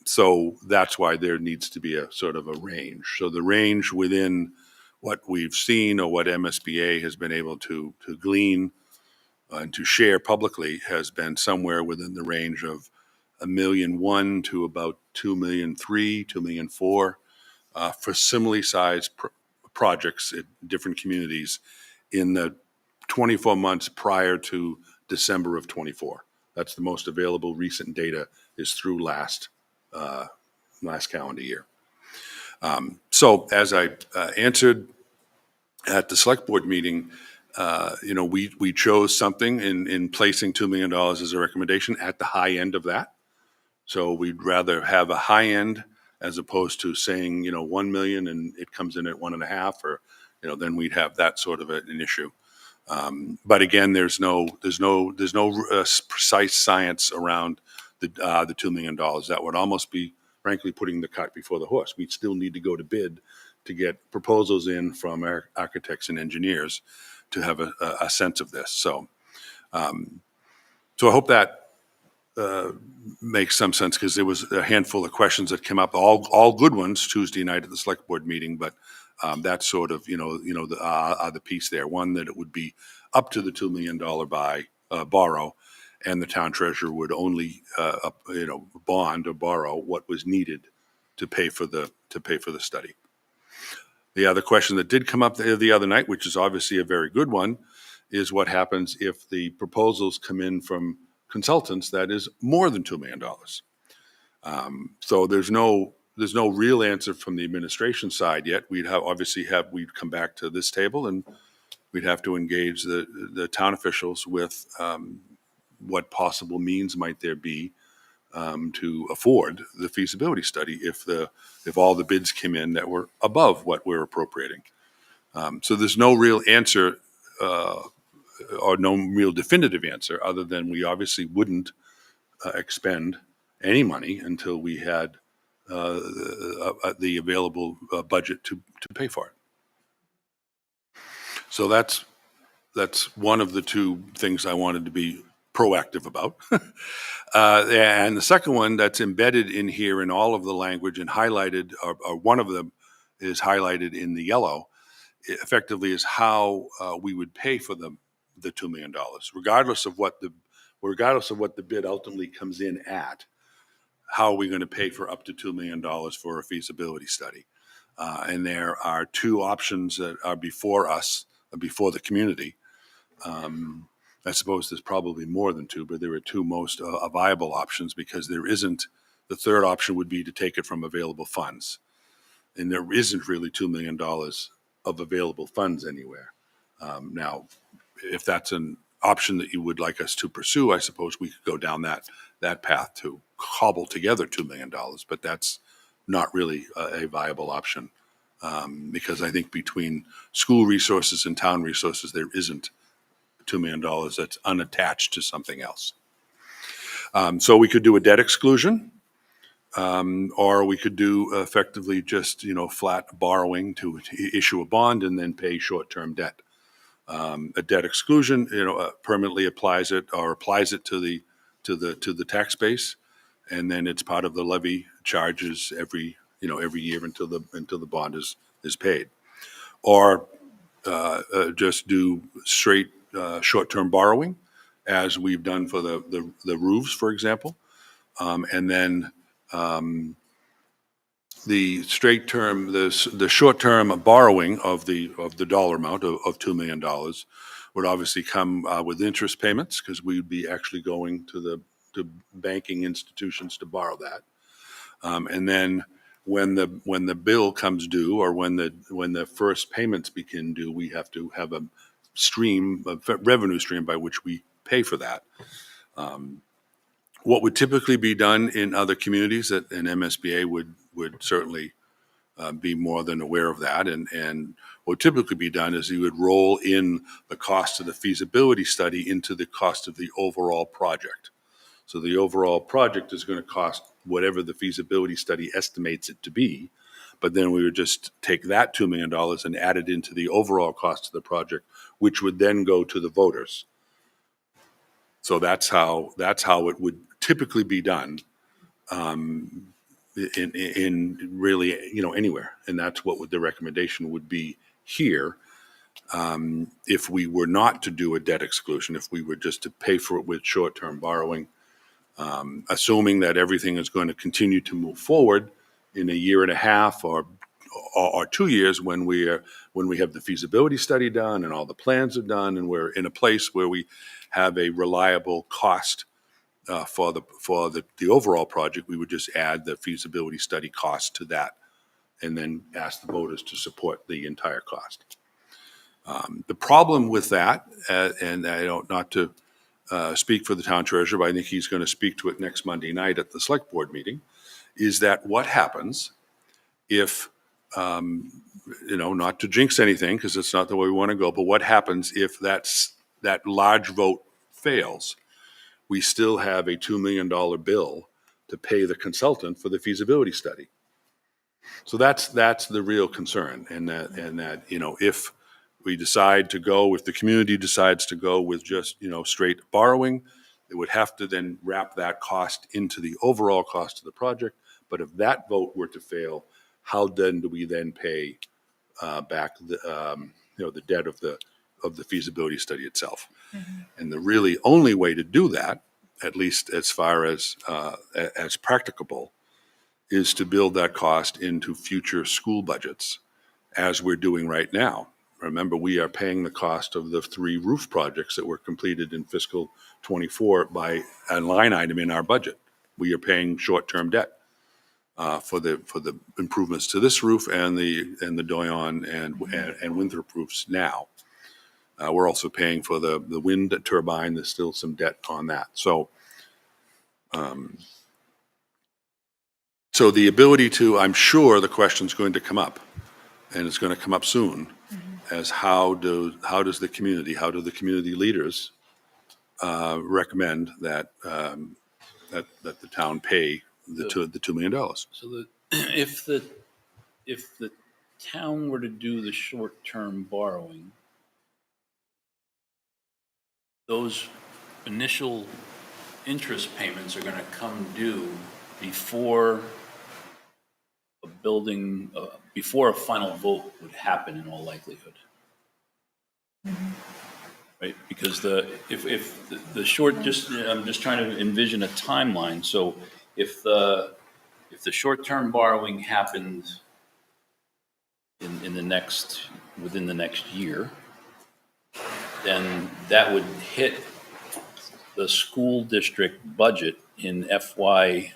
[SPEAKER 10] So that's why there needs to be a sort of a range. So the range within what we've seen or what MSBA has been able to glean and to share publicly has been somewhere within the range of $1.1 million to about $2.3 million, $2.4 million for similarly sized projects at different communities in the 24 months prior to December of 24. That's the most available recent data is through last calendar year. So as I answered at the select board meeting, we chose something in placing $2 million as a recommendation at the high end of that. So we'd rather have a high end as opposed to saying, 1 million and it comes in at 1.5, or, then we'd have that sort of an issue. But again, there's no precise science around the $2 million. That would almost be, frankly, putting the cart before the horse. We'd still need to go to bid to get proposals in from our architects and engineers to have a sense of this. So I hope that makes some sense, because there was a handful of questions that came up, all good ones, Tuesday night at the select board meeting, but that's sort of, the piece there. One, that it would be up to the $2 million borrow, and the town treasurer would only, bond or borrow what was needed to pay for the study. The other question that did come up the other night, which is obviously a very good one, is what happens if the proposals come in from consultants that is more than $2 million. So there's no real answer from the administration side yet. We'd come back to this table and we'd have to engage the town officials with what possible means might there be to afford the feasibility study if all the bids came in that were above what we're appropriating. So there's no real answer or no real definitive answer, other than we obviously wouldn't expend any money until we had the available budget to pay for it. So that's one of the two things I wanted to be proactive about. And the second one that's embedded in here in all of the language and highlighted, or one of them is highlighted in the yellow, effectively is how we would pay for the $2 million, regardless of what the bid ultimately comes in at. How are we going to pay for up to $2 million for a feasibility study? And there are two options that are before us, before the community. I suppose there's probably more than two, but there are two most viable options, because there isn't, the third option would be to take it from available funds. And there isn't really $2 million of available funds anywhere. Now, if that's an option that you would like us to pursue, I suppose we could go down that path to cobble together $2 million, but that's not really a viable option. Because I think between school resources and town resources, there isn't $2 million that's unattached to something else. So we could do a debt exclusion, or we could do effectively just, flat borrowing to issue a bond and then pay short-term debt. A debt exclusion, permanently applies it to the tax base, and then it's part of the levy charges every year until the bond is paid. Or just do straight short-term borrowing, as we've done for the roofs, for example, and then the short-term borrowing of the dollar amount of $2 million would obviously come with interest payments, because we would be actually going to banking institutions to borrow that. And then when the bill comes due, or when the first payments begin due, we have to have a revenue stream by which we pay for that. What would typically be done in other communities, that an MSBA would certainly be more than aware of that, and what would typically be done is you would roll in the cost of the feasibility study into the cost of the overall project. So the overall project is going to cost whatever the feasibility study estimates it to be, but then we would just take that $2 million and add it into the overall cost of the project, which would then go to the voters. So that's how it would typically be done, in really, anywhere. And that's what the recommendation would be here, if we were not to do a debt exclusion, if we were just to pay for it with short-term borrowing, assuming that everything is going to continue to move forward in a year and a half or 2 years, when we have the feasibility study done and all the plans are done, and we're in a place where we have a reliable cost for the overall project. We would just add the feasibility study cost to that, and then ask the voters to support the entire cost. The problem with that, and I don't, not to speak for the town treasurer, but I think he's going to speak to it next Monday night at the select board meeting, is that what happens if, not to jinx anything, because it's not the way we want to go, but what happens if that large vote fails? We still have a $2 million bill to pay the consultant for the feasibility study. So that's the real concern, and that if we decide to go, if the community decides to go with just straight borrowing, it would have to then wrap that cost into the overall cost of the project. But if that vote were to fail, how then do we then pay back the debt of the feasibility study itself? Mm-hmm. And the really only way to do that, at least as far as practicable, is to build that cost into future school budgets, as we're doing right now. Remember, we are paying the cost of the 3 roof projects that were completed in fiscal '24 by a line item in our budget. We are paying short-term debt for the improvements to this roof and the Doyon and Winthrop roofs now. We're also paying for the wind turbine. There's still some debt on that. So the ability to, I'm sure the question's going to come up, and it's going to come up soon, as how do the community leaders recommend that the town pay the $2 million?
[SPEAKER 5] So if the town were to do the short-term borrowing, those initial interest payments are going to come due before before a final vote would happen, in all likelihood. Mm-hmm. Right? Because I'm just trying to envision a timeline. So if the short-term borrowing happens within the next year, then that would hit the school district budget in FY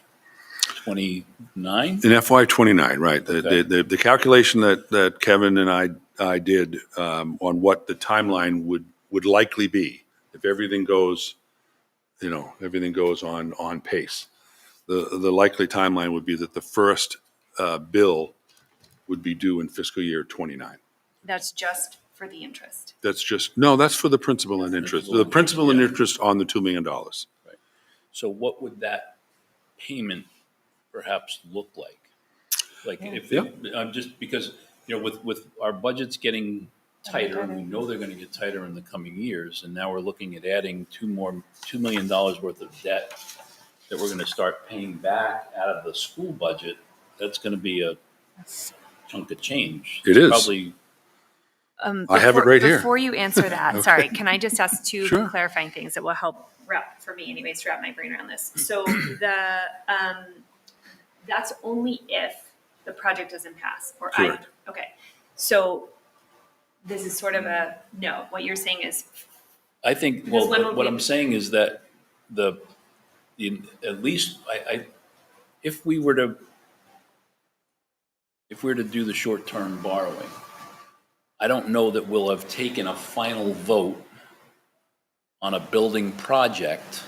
[SPEAKER 5] 29?
[SPEAKER 10] In FY 29, right.
[SPEAKER 5] Okay.
[SPEAKER 10] The calculation that Kevin and I did on what the timeline would likely be if everything goes, everything goes on pace. The likely timeline would be that the first bill would be due in fiscal year '29.
[SPEAKER 9] That's just for the interest.
[SPEAKER 10] That's for the principal and interest. The principal and interest on the $2 million.
[SPEAKER 5] So what would that payment perhaps look like? Like if,
[SPEAKER 10] Yeah.
[SPEAKER 5] just because, with our budgets getting tighter, and we know they're going to get tighter in the coming years, and now we're looking at adding $2 million worth of debt that we're going to start paying back out of the school budget, that's going to be a chunk of change.
[SPEAKER 10] It is.
[SPEAKER 5] Probably.
[SPEAKER 10] I have it right here.
[SPEAKER 9] Before you answer that,
[SPEAKER 10] Okay.
[SPEAKER 9] sorry, can I just ask two
[SPEAKER 10] Sure.
[SPEAKER 9] clarifying things that will help wrap, for me anyways, to wrap my brain around this? So that's only if the project doesn't pass, or
[SPEAKER 10] Correct.
[SPEAKER 9] okay. So this is sort of a, no, what you're saying is,
[SPEAKER 5] I think,
[SPEAKER 9] Because when
[SPEAKER 5] what
[SPEAKER 9] we-
[SPEAKER 5] I'm saying is that at least if we were to do the short-term borrowing, I don't know that we'll have taken a final vote on a building project.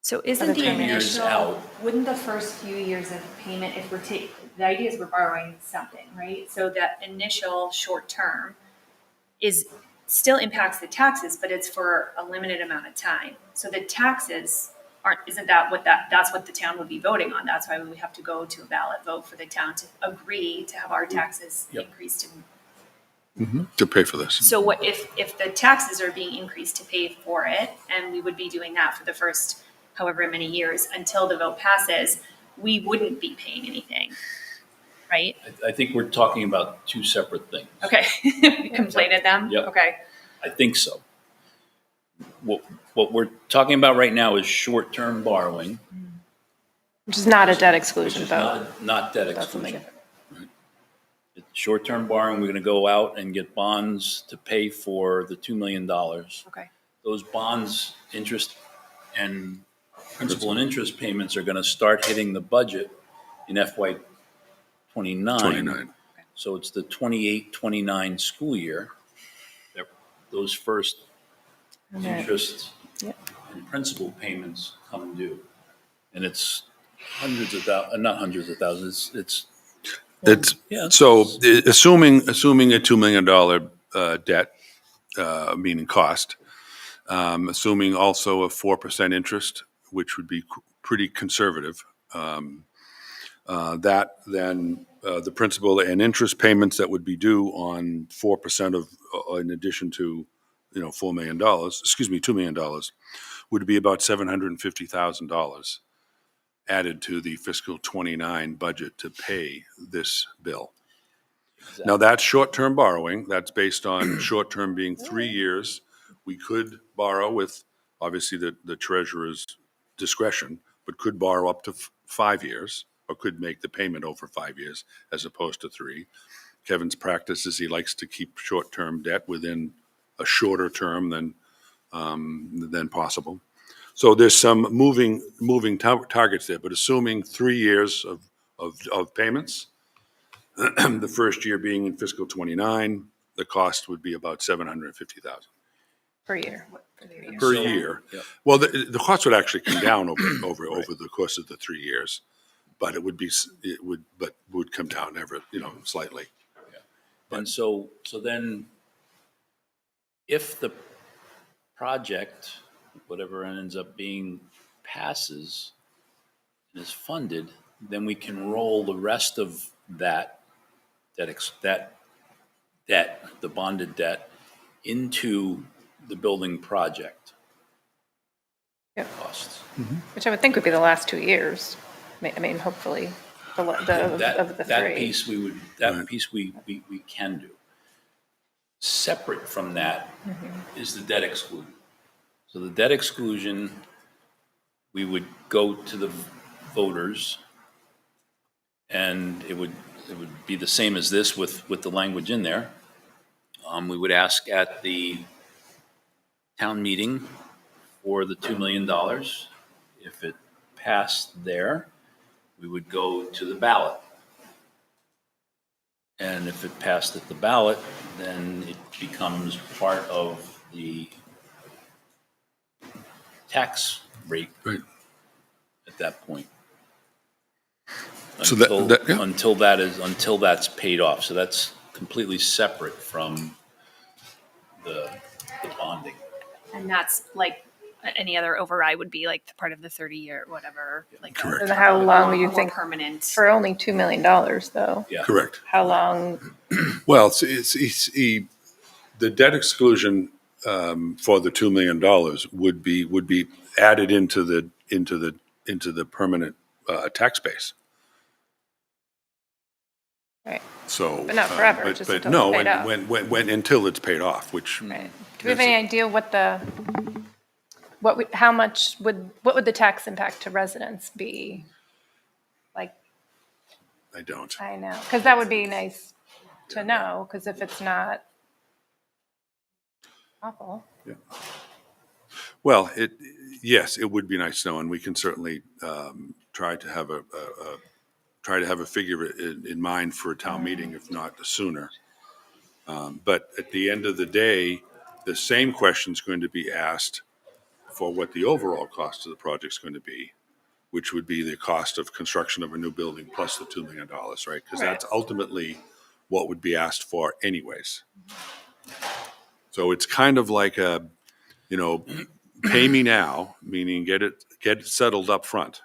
[SPEAKER 9] so
[SPEAKER 4] By
[SPEAKER 9] isn't
[SPEAKER 4] the
[SPEAKER 9] the
[SPEAKER 4] time you're
[SPEAKER 5] years
[SPEAKER 9] initial,
[SPEAKER 5] out.
[SPEAKER 9] wouldn't the first few years of payment, if the idea is we're borrowing something, right? So that initial short term still impacts the taxes, but it's for a limited amount of time. So the taxes that's what the town would be voting on. That's why we have to go to a ballot vote for the town to agree to have our taxes
[SPEAKER 5] Yep.
[SPEAKER 9] increased.
[SPEAKER 10] To pay for this.
[SPEAKER 9] So what if the taxes are being increased to pay for it, and we would be doing that for the first however many years until the vote passes, we wouldn't be paying anything, right?
[SPEAKER 5] I think we're talking about two separate things.
[SPEAKER 9] Okay, we conflated them?
[SPEAKER 5] Yep.
[SPEAKER 9] Okay,
[SPEAKER 5] I think so. What we're talking about right now is short-term borrowing,
[SPEAKER 4] Which is not a debt
[SPEAKER 5] which
[SPEAKER 4] exclusion
[SPEAKER 5] is
[SPEAKER 4] vote.
[SPEAKER 5] not debt
[SPEAKER 4] That's something
[SPEAKER 5] exclusion. It's short-term borrowing, we're going to go out and get bonds to pay for the $2 million.
[SPEAKER 9] okay.
[SPEAKER 5] Those bonds, interest and principal and interest payments are going to start hitting the budget in FY '29.
[SPEAKER 10] 29.
[SPEAKER 5] So it's the 28-29 school year that those first
[SPEAKER 4] Okay.
[SPEAKER 5] interest
[SPEAKER 4] Yep.
[SPEAKER 5] and principal payments come due. And it's not hundreds of thousands, it's, yeah.
[SPEAKER 10] So assuming a $2 million debt, meaning cost, assuming also a 4% interest, which would be pretty conservative, that then the principal and interest payments that would be due on 4% of, in addition to, $4 million, $2 million, would be about $750,000 added to the fiscal '29 budget to pay this bill. Now, that's short-term borrowing. That's based on short-term being 3 years. We could borrow with, obviously, the treasurer's discretion, but could borrow up to 5 years, or could make the payment over 5 years as opposed to 3. Kevin's practice is he likes to keep short-term debt within a shorter term than possible. So there's some moving targets there, but assuming 3 years of payments, the first year being in fiscal '29, the cost would be about $750,000
[SPEAKER 4] Per year. For the year.
[SPEAKER 10] per year.
[SPEAKER 5] Yep.
[SPEAKER 10] Well, the cost would actually come down over the course of the 3 years, but would come down slightly.
[SPEAKER 5] And so then if the project, whatever it ends up being, passes and is funded, then we can roll the rest of that debt, the bonded debt, into the building project
[SPEAKER 4] Yep.
[SPEAKER 5] costs.
[SPEAKER 4] Which I would think would be the last 2 years. I mean, hopefully, of the
[SPEAKER 5] That
[SPEAKER 4] three.
[SPEAKER 5] piece we can do. Separate from that is the debt exclusion. So the debt exclusion, we would go to the voters, and it would be the same as this with the language in there. We would ask at the town meeting for the $2 million. If it passed there, we would go to the ballot. And if it passed at the ballot, then it becomes part of the tax rate
[SPEAKER 10] Right.
[SPEAKER 5] at that point.
[SPEAKER 10] So yeah.
[SPEAKER 5] Until that's paid off. So that's completely separate from the bonding.
[SPEAKER 9] And that's like any other override would be like part of the 30-year, whatever, like.
[SPEAKER 10] Correct.
[SPEAKER 4] And how long do you
[SPEAKER 9] more
[SPEAKER 4] think,
[SPEAKER 9] permanent?
[SPEAKER 4] for only $2 million though?
[SPEAKER 5] Yeah.
[SPEAKER 10] Correct.
[SPEAKER 4] How long?
[SPEAKER 10] Well, the debt exclusion for the $2 million would be added into the permanent tax base.
[SPEAKER 4] Right.
[SPEAKER 10] So,
[SPEAKER 4] But not forever, just
[SPEAKER 10] but
[SPEAKER 4] until
[SPEAKER 10] no,
[SPEAKER 4] it's paid off.
[SPEAKER 10] when until it's paid off, which
[SPEAKER 4] Right. Do we have any idea what what would the tax impact to residents be? Like,
[SPEAKER 10] I don't.
[SPEAKER 4] I know, because that would be nice to know, because if it's not awful.
[SPEAKER 10] Well, yes, it would be nice to know, and we can certainly try to have a figure in mind for a town meeting, if not sooner. But at the end of the day, the same question is going to be asked for what the overall cost of the project is going to be, which would be the cost of construction of a new building plus the $2 million, right? Because that's ultimately what would be asked for anyways. So it's kind of like pay me now, meaning get it settled up front,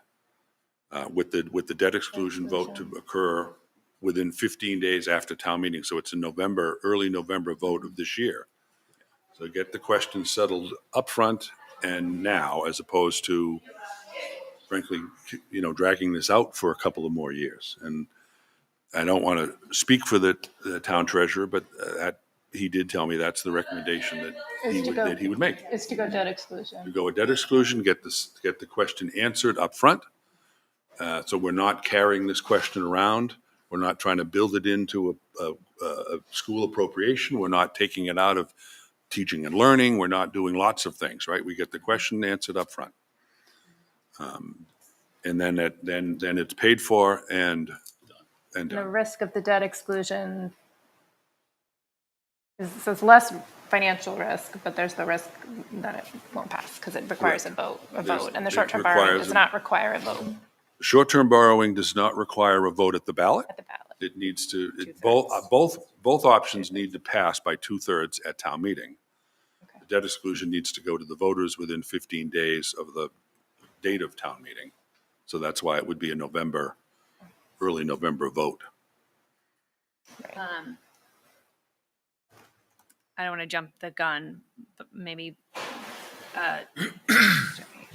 [SPEAKER 10] with the debt exclusion vote to occur within 15 days after town meeting. So it's a early November vote of this year. So get the question settled up front and now, as opposed to, frankly, dragging this out for a couple of more years. And I don't want to speak for the town treasurer, but he did tell me that's the recommendation that he would make.
[SPEAKER 4] Is to go debt exclusion.
[SPEAKER 10] To go with debt exclusion, get the question answered up front. So we're not carrying this question around. We're not trying to build it into a school appropriation. We're not taking it out of teaching and learning. We're not doing lots of things, right? We get the question answered up front. And then it's paid for and
[SPEAKER 4] The
[SPEAKER 10] done.
[SPEAKER 4] risk of the debt exclusion so it's less financial risk, but there's the risk that it won't pass because it requires a vote. And the short-term borrowing does not require a vote
[SPEAKER 10] Short-term borrowing does not require a vote at the ballot.
[SPEAKER 4] at the ballot.
[SPEAKER 10] It needs to, both options need to pass by 2/3 at town meeting.
[SPEAKER 4] Okay.
[SPEAKER 10] The debt exclusion needs to go to the voters within 15 days of the date of town meeting. So that's why it would be a early November vote.
[SPEAKER 9] I don't want to jump the gun, but maybe,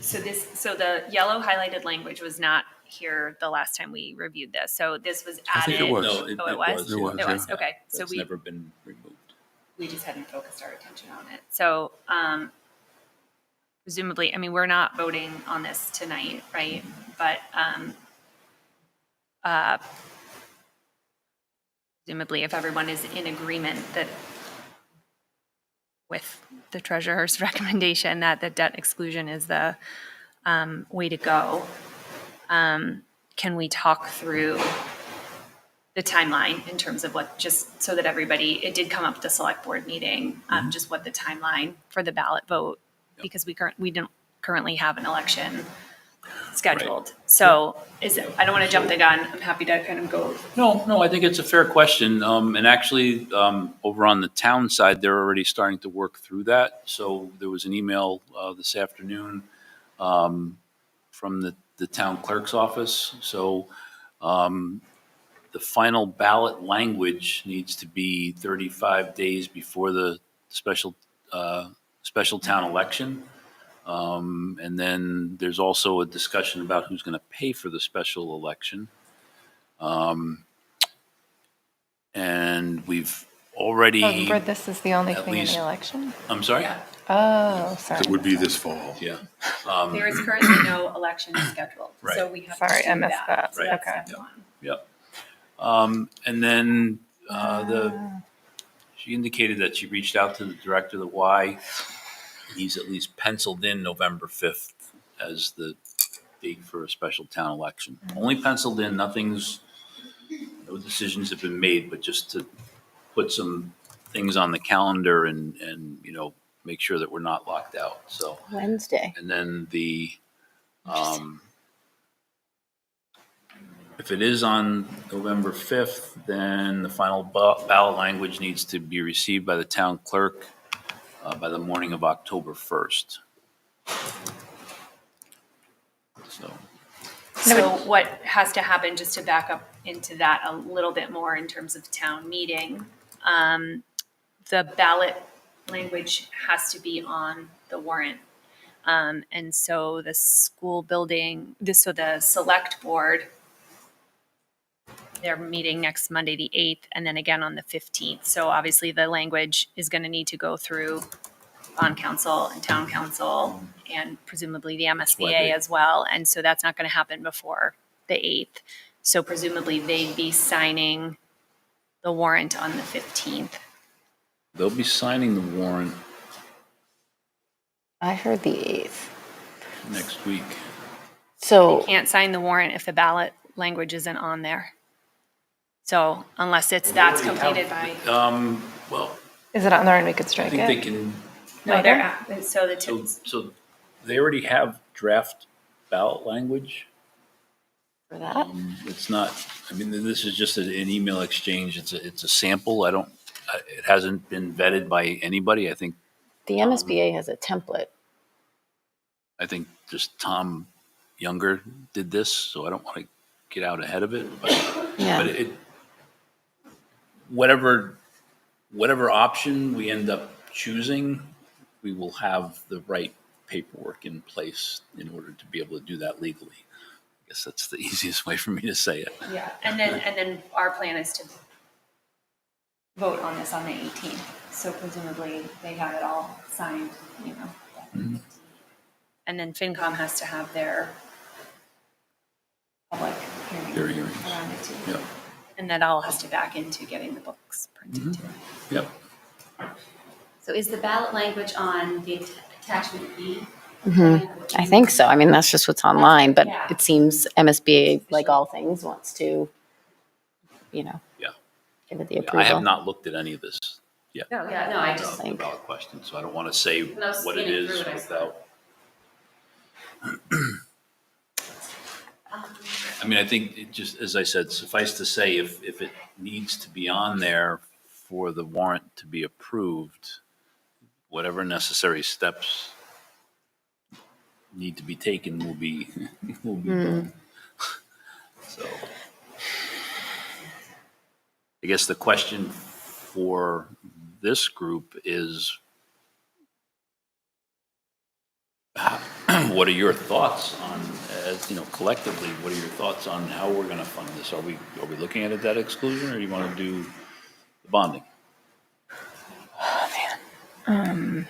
[SPEAKER 9] so the yellow highlighted language was not here the last time we reviewed this. So this was
[SPEAKER 10] I
[SPEAKER 9] added.
[SPEAKER 10] think it was.
[SPEAKER 5] No,
[SPEAKER 9] Oh, it was?
[SPEAKER 10] It was,
[SPEAKER 9] It was,
[SPEAKER 10] yeah.
[SPEAKER 9] okay. So
[SPEAKER 5] That's never been removed.
[SPEAKER 9] we just hadn't focused our attention on it. So, presumably, I mean, we're not voting on this tonight, right? But, presumably, if everyone is in agreement that with the treasurer's recommendation that the debt exclusion is the way to go, can we talk through the timeline in terms of what, just so that everybody, it did come up at the select board meeting, just what the timeline for the ballot vote, because we don't currently have an election scheduled. Right. So I don't want to jump the gun. I'm happy to kind of go.
[SPEAKER 5] No, I think it's a fair question. And actually, over on the town side, they're already starting to work through that. So there was an email this afternoon from the town clerk's office. So the final ballot language needs to be 35 days before the special town election. And then there's also a discussion about who's going to pay for the special election. And we've already.
[SPEAKER 4] But this is the only
[SPEAKER 5] at
[SPEAKER 4] thing in
[SPEAKER 5] least-
[SPEAKER 4] the election?
[SPEAKER 5] I'm sorry?
[SPEAKER 4] Oh, sorry.
[SPEAKER 10] It would be this fall.
[SPEAKER 5] Yeah.
[SPEAKER 9] There is currently no election scheduled,
[SPEAKER 5] Right.
[SPEAKER 9] so we have
[SPEAKER 4] Sorry,
[SPEAKER 9] to do
[SPEAKER 4] I missed that.
[SPEAKER 9] So that's
[SPEAKER 4] Okay.
[SPEAKER 9] step one.
[SPEAKER 5] Yep. And then she indicated that she reached out to the director of the Y. He's at least penciled in November 5th as the date for a special town election. Only penciled in, no decisions have been made, but just to put some things on the calendar and make sure that we're not locked out, so.
[SPEAKER 1] Wednesday.
[SPEAKER 5] And then if it is on November 5th, then the final ballot language needs to be received by the town clerk by the morning of October 1st.
[SPEAKER 9] So what has to happen, just to back up into that a little bit more in terms of town meeting, the ballot language has to be on the warrant. And so the school building, so the select board, they're meeting next Monday, the 8th, and then again on the 15th. So obviously the language is going to need to go through bond council and town council and presumably the MSBA as well. And so that's not going to happen before the 8th. So presumably they'd be signing the warrant on the 15th.
[SPEAKER 5] They'll be signing the warrant
[SPEAKER 1] I heard the 8th.
[SPEAKER 5] next week.
[SPEAKER 1] So,
[SPEAKER 9] Can't sign the warrant if the ballot language isn't on there. So unless that's completed by,
[SPEAKER 5] Well,
[SPEAKER 4] Is it on there and we could
[SPEAKER 5] I
[SPEAKER 4] strike
[SPEAKER 5] think
[SPEAKER 4] it?
[SPEAKER 5] they can,
[SPEAKER 9] no, they're, so the,
[SPEAKER 5] so they already have draft ballot language.
[SPEAKER 1] for that,
[SPEAKER 5] It's not, I mean, this is just an email exchange. It's a sample. It hasn't been vetted by anybody. I think
[SPEAKER 1] the MSBA has a template.
[SPEAKER 5] just Tom Younger did this, so I don't want to get out ahead of it. But
[SPEAKER 1] Yeah.
[SPEAKER 5] whatever option we end up choosing, we will have the right paperwork in place in order to be able to do that legally. I guess that's the easiest way for me to say it.
[SPEAKER 9] yeah, and then our plan is to vote on this on the 18th. So presumably they have it all signed, you know.
[SPEAKER 5] Mm-hmm.
[SPEAKER 9] And then FinCom has to have their public
[SPEAKER 5] Their
[SPEAKER 9] hearing
[SPEAKER 5] hearings.
[SPEAKER 9] around it too.
[SPEAKER 5] Yep.
[SPEAKER 9] And that all has to back into getting the books printed too.
[SPEAKER 5] Yep.
[SPEAKER 6] So is the ballot language on the attachment B?
[SPEAKER 1] I think so. I mean, that's just what's online, but
[SPEAKER 6] Yeah.
[SPEAKER 1] it seems MSBA, like all things, wants to,
[SPEAKER 5] Yeah.
[SPEAKER 1] give it the
[SPEAKER 5] I
[SPEAKER 1] approval.
[SPEAKER 5] have not looked at any of this yet.
[SPEAKER 6] No, yeah, no, I just,
[SPEAKER 5] The
[SPEAKER 1] think.
[SPEAKER 5] ballot question, so I don't want to say
[SPEAKER 6] When I was
[SPEAKER 5] what it
[SPEAKER 6] scanning
[SPEAKER 5] is
[SPEAKER 6] through it, I saw
[SPEAKER 5] without. I mean, I think it just, as I said, suffice to say, if it needs to be on there for the warrant to be approved, whatever necessary steps need to be taken will be done. So I guess the question for this group is, what are your thoughts on, as you know, collectively, what are your thoughts on how we're going to fund this? Are we looking at a debt exclusion, or do you want to do the bonding?
[SPEAKER 3] None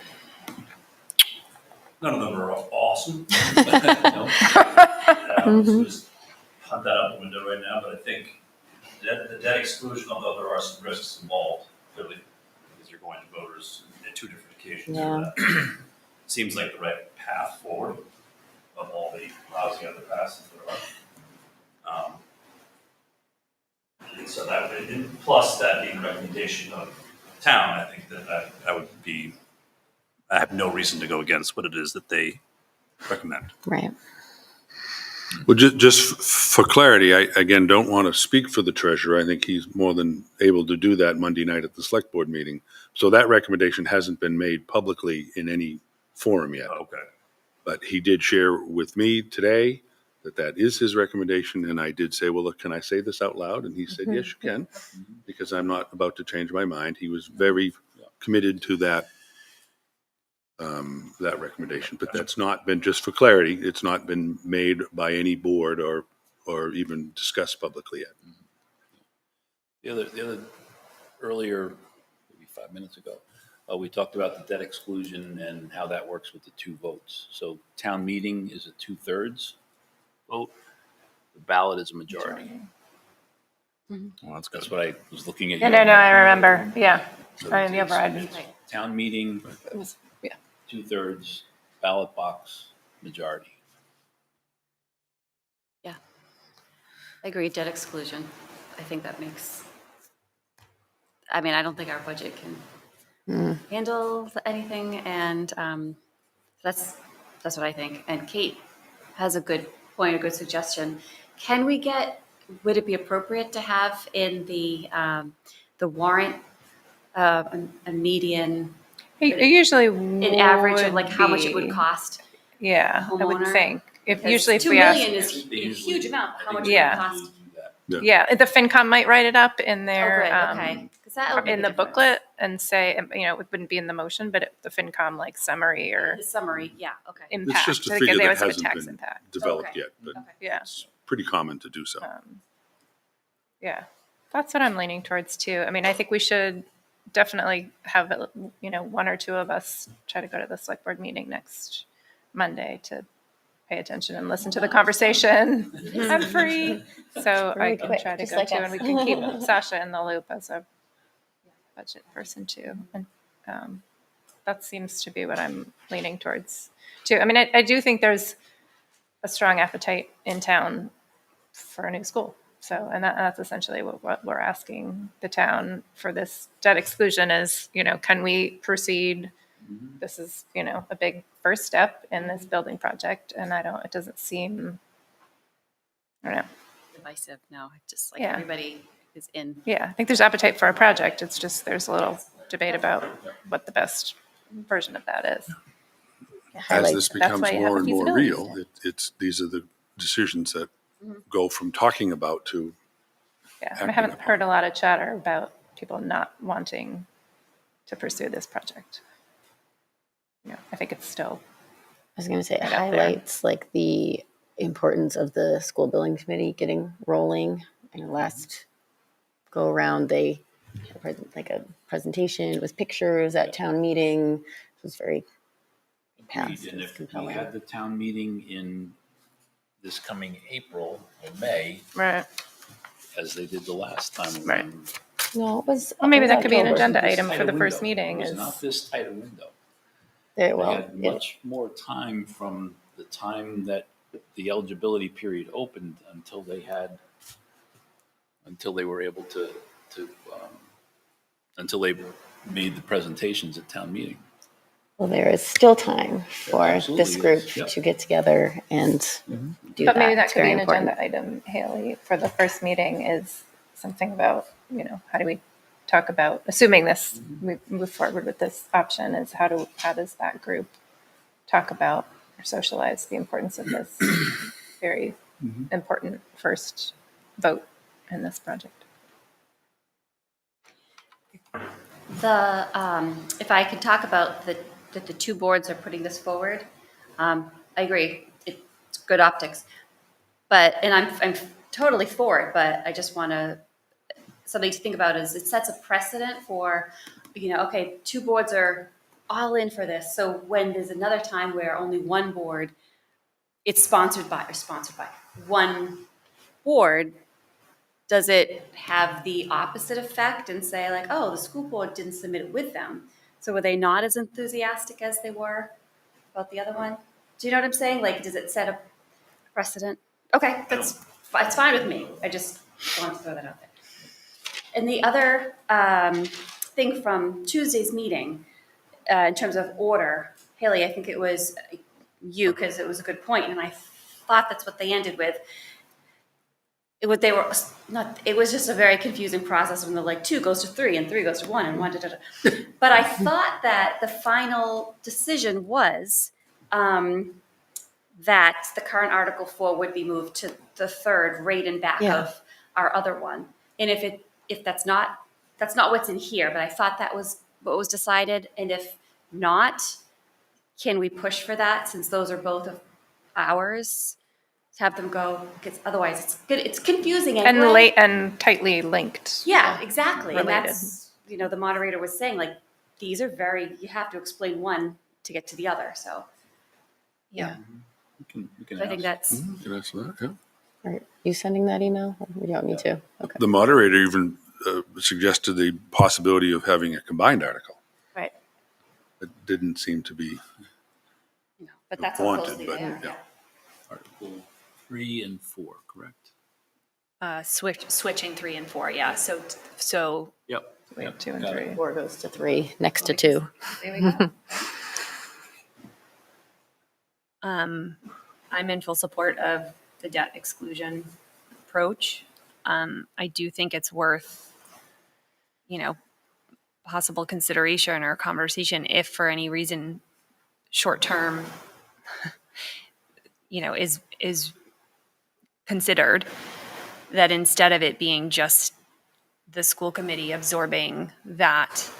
[SPEAKER 3] of them are awesome.
[SPEAKER 5] No?
[SPEAKER 3] So just hunt that out the window right now, but I think the debt exclusion, although there are some risks involved, clearly, because you're going to voters at two different occasions.
[SPEAKER 1] Yeah.
[SPEAKER 3] Seems like the right path forward of all the housing other passes that are. And so that, and plus that being a recommendation of town, I think that I have no reason to go against what it is that they recommend.
[SPEAKER 1] Right.
[SPEAKER 10] Well, just for clarity, I, again, don't want to speak for the treasurer. I think he's more than able to do that Monday night at the select board meeting. So that recommendation hasn't been made publicly in any forum yet.
[SPEAKER 3] Okay.
[SPEAKER 10] But he did share with me today that is his recommendation. And I did say, well, look, can I say this out loud? And he said, yes, you can, because I'm not about to change my mind. He was very committed to that recommendation, but that's not been, just for clarity, it's not been made by any board or even discussed publicly yet.
[SPEAKER 5] The other earlier, maybe 5 minutes ago, we talked about the debt exclusion and how that works with the two votes. So town meeting is a 2/3 vote. The ballot is a majority.
[SPEAKER 3] Well,
[SPEAKER 5] That's what I was looking at.
[SPEAKER 4] Yeah, no, I remember. Yeah.
[SPEAKER 5] So
[SPEAKER 4] The override.
[SPEAKER 5] it's town meeting,
[SPEAKER 1] It was, yeah.
[SPEAKER 5] 2/3, ballot box, majority.
[SPEAKER 6] I agree, debt exclusion. I think that makes, I mean, I don't think our budget can handle anything, and that's what I think. And Kate has a good point, a good suggestion. Can we get? Would it be appropriate to have in the warrant a median,
[SPEAKER 4] Usually
[SPEAKER 6] an average of like
[SPEAKER 4] would
[SPEAKER 6] how much it would
[SPEAKER 4] be-
[SPEAKER 6] cost?
[SPEAKER 4] Yeah, I would
[SPEAKER 6] homeowner?
[SPEAKER 4] think. If
[SPEAKER 6] Because
[SPEAKER 4] usually if
[SPEAKER 6] 2
[SPEAKER 4] we ask,
[SPEAKER 6] million is
[SPEAKER 5] They
[SPEAKER 6] a
[SPEAKER 5] usually-
[SPEAKER 6] huge amount. How much
[SPEAKER 4] Yeah.
[SPEAKER 6] it would cost?
[SPEAKER 4] yeah, the FinCom might write it up in
[SPEAKER 6] Oh,
[SPEAKER 4] their,
[SPEAKER 6] good. Okay. 'Cause that'll make
[SPEAKER 4] in
[SPEAKER 6] a
[SPEAKER 4] the
[SPEAKER 6] difference.
[SPEAKER 4] booklet and say, it wouldn't be in the motion, but the FinCom like summary or
[SPEAKER 6] The summary. Yeah. Okay.
[SPEAKER 4] impact.
[SPEAKER 10] It's just a
[SPEAKER 4] like,
[SPEAKER 10] figure
[SPEAKER 4] they
[SPEAKER 10] that
[SPEAKER 4] always have a
[SPEAKER 10] hasn't
[SPEAKER 4] tax
[SPEAKER 10] been
[SPEAKER 4] impact.
[SPEAKER 10] developed
[SPEAKER 6] Okay.
[SPEAKER 10] yet, but
[SPEAKER 6] Okay.
[SPEAKER 4] Yeah.
[SPEAKER 10] it's pretty common to do so.
[SPEAKER 4] Yeah, that's what I'm leaning towards too. I mean, I think we should definitely have, one or two of us try to go to the select board meeting next Monday to pay attention and listen to the conversation. I'm free, so I
[SPEAKER 1] Really
[SPEAKER 4] can
[SPEAKER 1] quick,
[SPEAKER 4] try to
[SPEAKER 1] just
[SPEAKER 4] go
[SPEAKER 1] like
[SPEAKER 4] too,
[SPEAKER 1] us.
[SPEAKER 4] and we can keep Sasha in the loop as a budget person too. And that seems to be what I'm leaning towards too. I mean, I do think there's a strong appetite in town for a new school. So, and that's essentially what we're asking the town for this debt exclusion is, can we proceed? This is, a big first step in this building project. And it doesn't seem, I don't know.
[SPEAKER 6] Divisive. No, just like
[SPEAKER 4] Yeah.
[SPEAKER 6] everybody is in.
[SPEAKER 4] Yeah, I think there's appetite for a project. It's just, there's a little debate about what the best version of that is.
[SPEAKER 10] As this
[SPEAKER 4] That's
[SPEAKER 10] becomes
[SPEAKER 4] why you have
[SPEAKER 10] more
[SPEAKER 4] a
[SPEAKER 10] and more
[SPEAKER 4] feasibility
[SPEAKER 10] real, these are the decisions that go from talking about to
[SPEAKER 4] Yeah, I haven't heard a lot of chatter about people not wanting to pursue this project. I think it's still,
[SPEAKER 1] I was going to say, it
[SPEAKER 4] Right up there.
[SPEAKER 1] highlights like the importance of the school building committee getting rolling. Last go around, they had a presentation with pictures at town meeting. It was very fast.
[SPEAKER 5] And
[SPEAKER 1] It was
[SPEAKER 5] if we
[SPEAKER 1] compelling.
[SPEAKER 5] had the town meeting in this coming April or May,
[SPEAKER 4] right.
[SPEAKER 5] as they did the last time.
[SPEAKER 4] Right.
[SPEAKER 1] No, it was.
[SPEAKER 4] Well, maybe
[SPEAKER 1] it was
[SPEAKER 4] that could be an
[SPEAKER 1] October.
[SPEAKER 4] agenda
[SPEAKER 5] This
[SPEAKER 4] item
[SPEAKER 5] tight
[SPEAKER 4] for
[SPEAKER 5] a
[SPEAKER 4] the first
[SPEAKER 5] window.
[SPEAKER 4] meeting
[SPEAKER 5] It was
[SPEAKER 4] is,
[SPEAKER 5] not this tight a window.
[SPEAKER 1] Very
[SPEAKER 5] They
[SPEAKER 1] well.
[SPEAKER 5] had much more time from the time that the eligibility period opened until they were able to until they made the presentations at town meeting.
[SPEAKER 1] Well, there is still time for
[SPEAKER 5] absolutely
[SPEAKER 1] this group
[SPEAKER 5] is. Yep.
[SPEAKER 1] to get together and do
[SPEAKER 4] but
[SPEAKER 1] that.
[SPEAKER 4] maybe that
[SPEAKER 1] It's
[SPEAKER 4] could be
[SPEAKER 1] very
[SPEAKER 4] an
[SPEAKER 1] important.
[SPEAKER 4] agenda item, Haley, for the first meeting is something about, how do we talk about, assuming this, we move forward with this option, is how does that group talk about or socialize the importance of this very important first vote in this project?
[SPEAKER 6] If I could talk about that the two boards are putting this forward, I agree. It's good optics, and I'm totally for it. But I just want something to think about is it sets a precedent for, okay, two boards are all in for this. So when there's another time where only one board, it's sponsored by one board, does it have the opposite effect and say like, oh, the school board didn't submit it with them, so were they not as enthusiastic as they were about the other one? Do you know what I'm saying? Like, does it set a precedent? Okay, it's fine with me. I just wanted to throw that out there. And the other thing from Tuesday's meeting, in terms of order, Haley, I think it was you, because it was a good point, and I thought that's what they ended with. It was just a very confusing process when the 2 goes to 3 and 3 goes to 1 and 1 to. But I thought that the final decision was that the current Article 4 would be moved to the third, right in back of our other one. And if that's not what's in here, but I thought that was what was decided. And if not, can we push for that, since those are both of ours? Have them go, because otherwise it's confusing anyway.
[SPEAKER 4] And tightly linked.
[SPEAKER 6] Yeah, exactly.
[SPEAKER 4] Related.
[SPEAKER 6] And that's, the moderator was saying, these are you have to explain one to get to the other. So, yeah.
[SPEAKER 5] We can
[SPEAKER 6] So I think
[SPEAKER 5] ask.
[SPEAKER 6] that's,
[SPEAKER 10] Can I ask that? Yeah.
[SPEAKER 1] Are you sending that email? Or you don't need to. Okay.
[SPEAKER 10] The moderator even suggested the possibility of having a combined article.
[SPEAKER 6] right.
[SPEAKER 10] It didn't seem to be
[SPEAKER 6] But that's
[SPEAKER 10] wanted,
[SPEAKER 6] supposedly
[SPEAKER 10] but
[SPEAKER 6] there.
[SPEAKER 10] yeah.
[SPEAKER 5] Article 3 and 4, correct?
[SPEAKER 12] Switching 3 and 4, yeah. So
[SPEAKER 5] Yep.
[SPEAKER 4] We have 2 and
[SPEAKER 3] got it.
[SPEAKER 4] 3.
[SPEAKER 1] 4 goes to 3, next to 2.
[SPEAKER 9] There we go.
[SPEAKER 12] I'm in full support of the debt exclusion approach. I do think it's worth, possible consideration or conversation if for any reason short term, is considered, that instead of it being just the school committee absorbing that,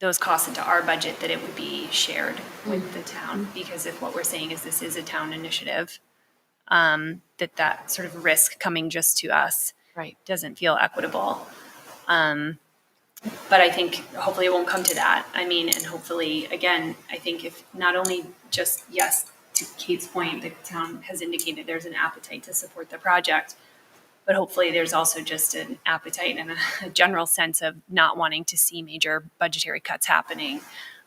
[SPEAKER 12] those costs into our budget, that it would be shared with the town. Because if what we're saying is this is a town initiative, that sort of risk coming just to us
[SPEAKER 1] Right.
[SPEAKER 12] doesn't feel equitable. But I think hopefully it won't come to that. I mean, and hopefully, again, I think if not only just, yes, to Kate's point, the town has indicated there's an appetite to support the project, but hopefully there's also just an appetite and a general sense of not wanting to see major budgetary cuts happening.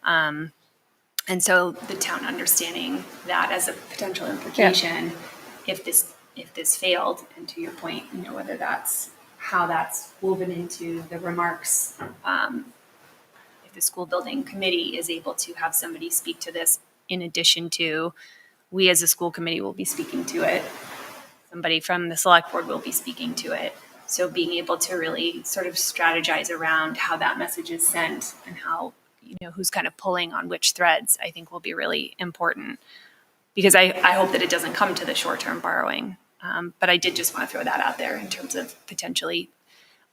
[SPEAKER 12] And so the town understanding that as a potential implication, if this failed, and to your point, whether that's how that's woven into the remarks, if the school building committee is able to have somebody speak to this in addition to, we as a school committee will be speaking to it, somebody from the select board will be speaking to it. So being able to really sort of strategize around how that message is sent and how, who's kind of pulling on which threads, I think will be really important. Because I hope that it doesn't come to the short-term borrowing. But I did just want to throw that out there in terms of potentially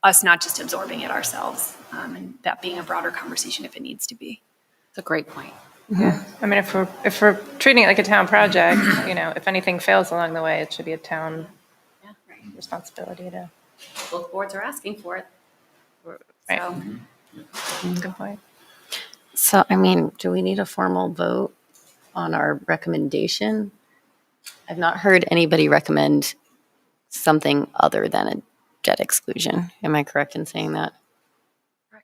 [SPEAKER 12] us not just absorbing it ourselves, and that being a broader conversation if it needs to be.
[SPEAKER 1] It's a great point.
[SPEAKER 4] I mean, if we're treating it like a town project, if anything fails along the way, it should be a town responsibility to.
[SPEAKER 6] Both boards are asking for it.
[SPEAKER 4] Right.
[SPEAKER 6] So,
[SPEAKER 4] That's a good point.
[SPEAKER 1] So, I mean, do we need a formal vote on our recommendation? I've not heard anybody recommend something other than a debt exclusion. Am I correct in saying that?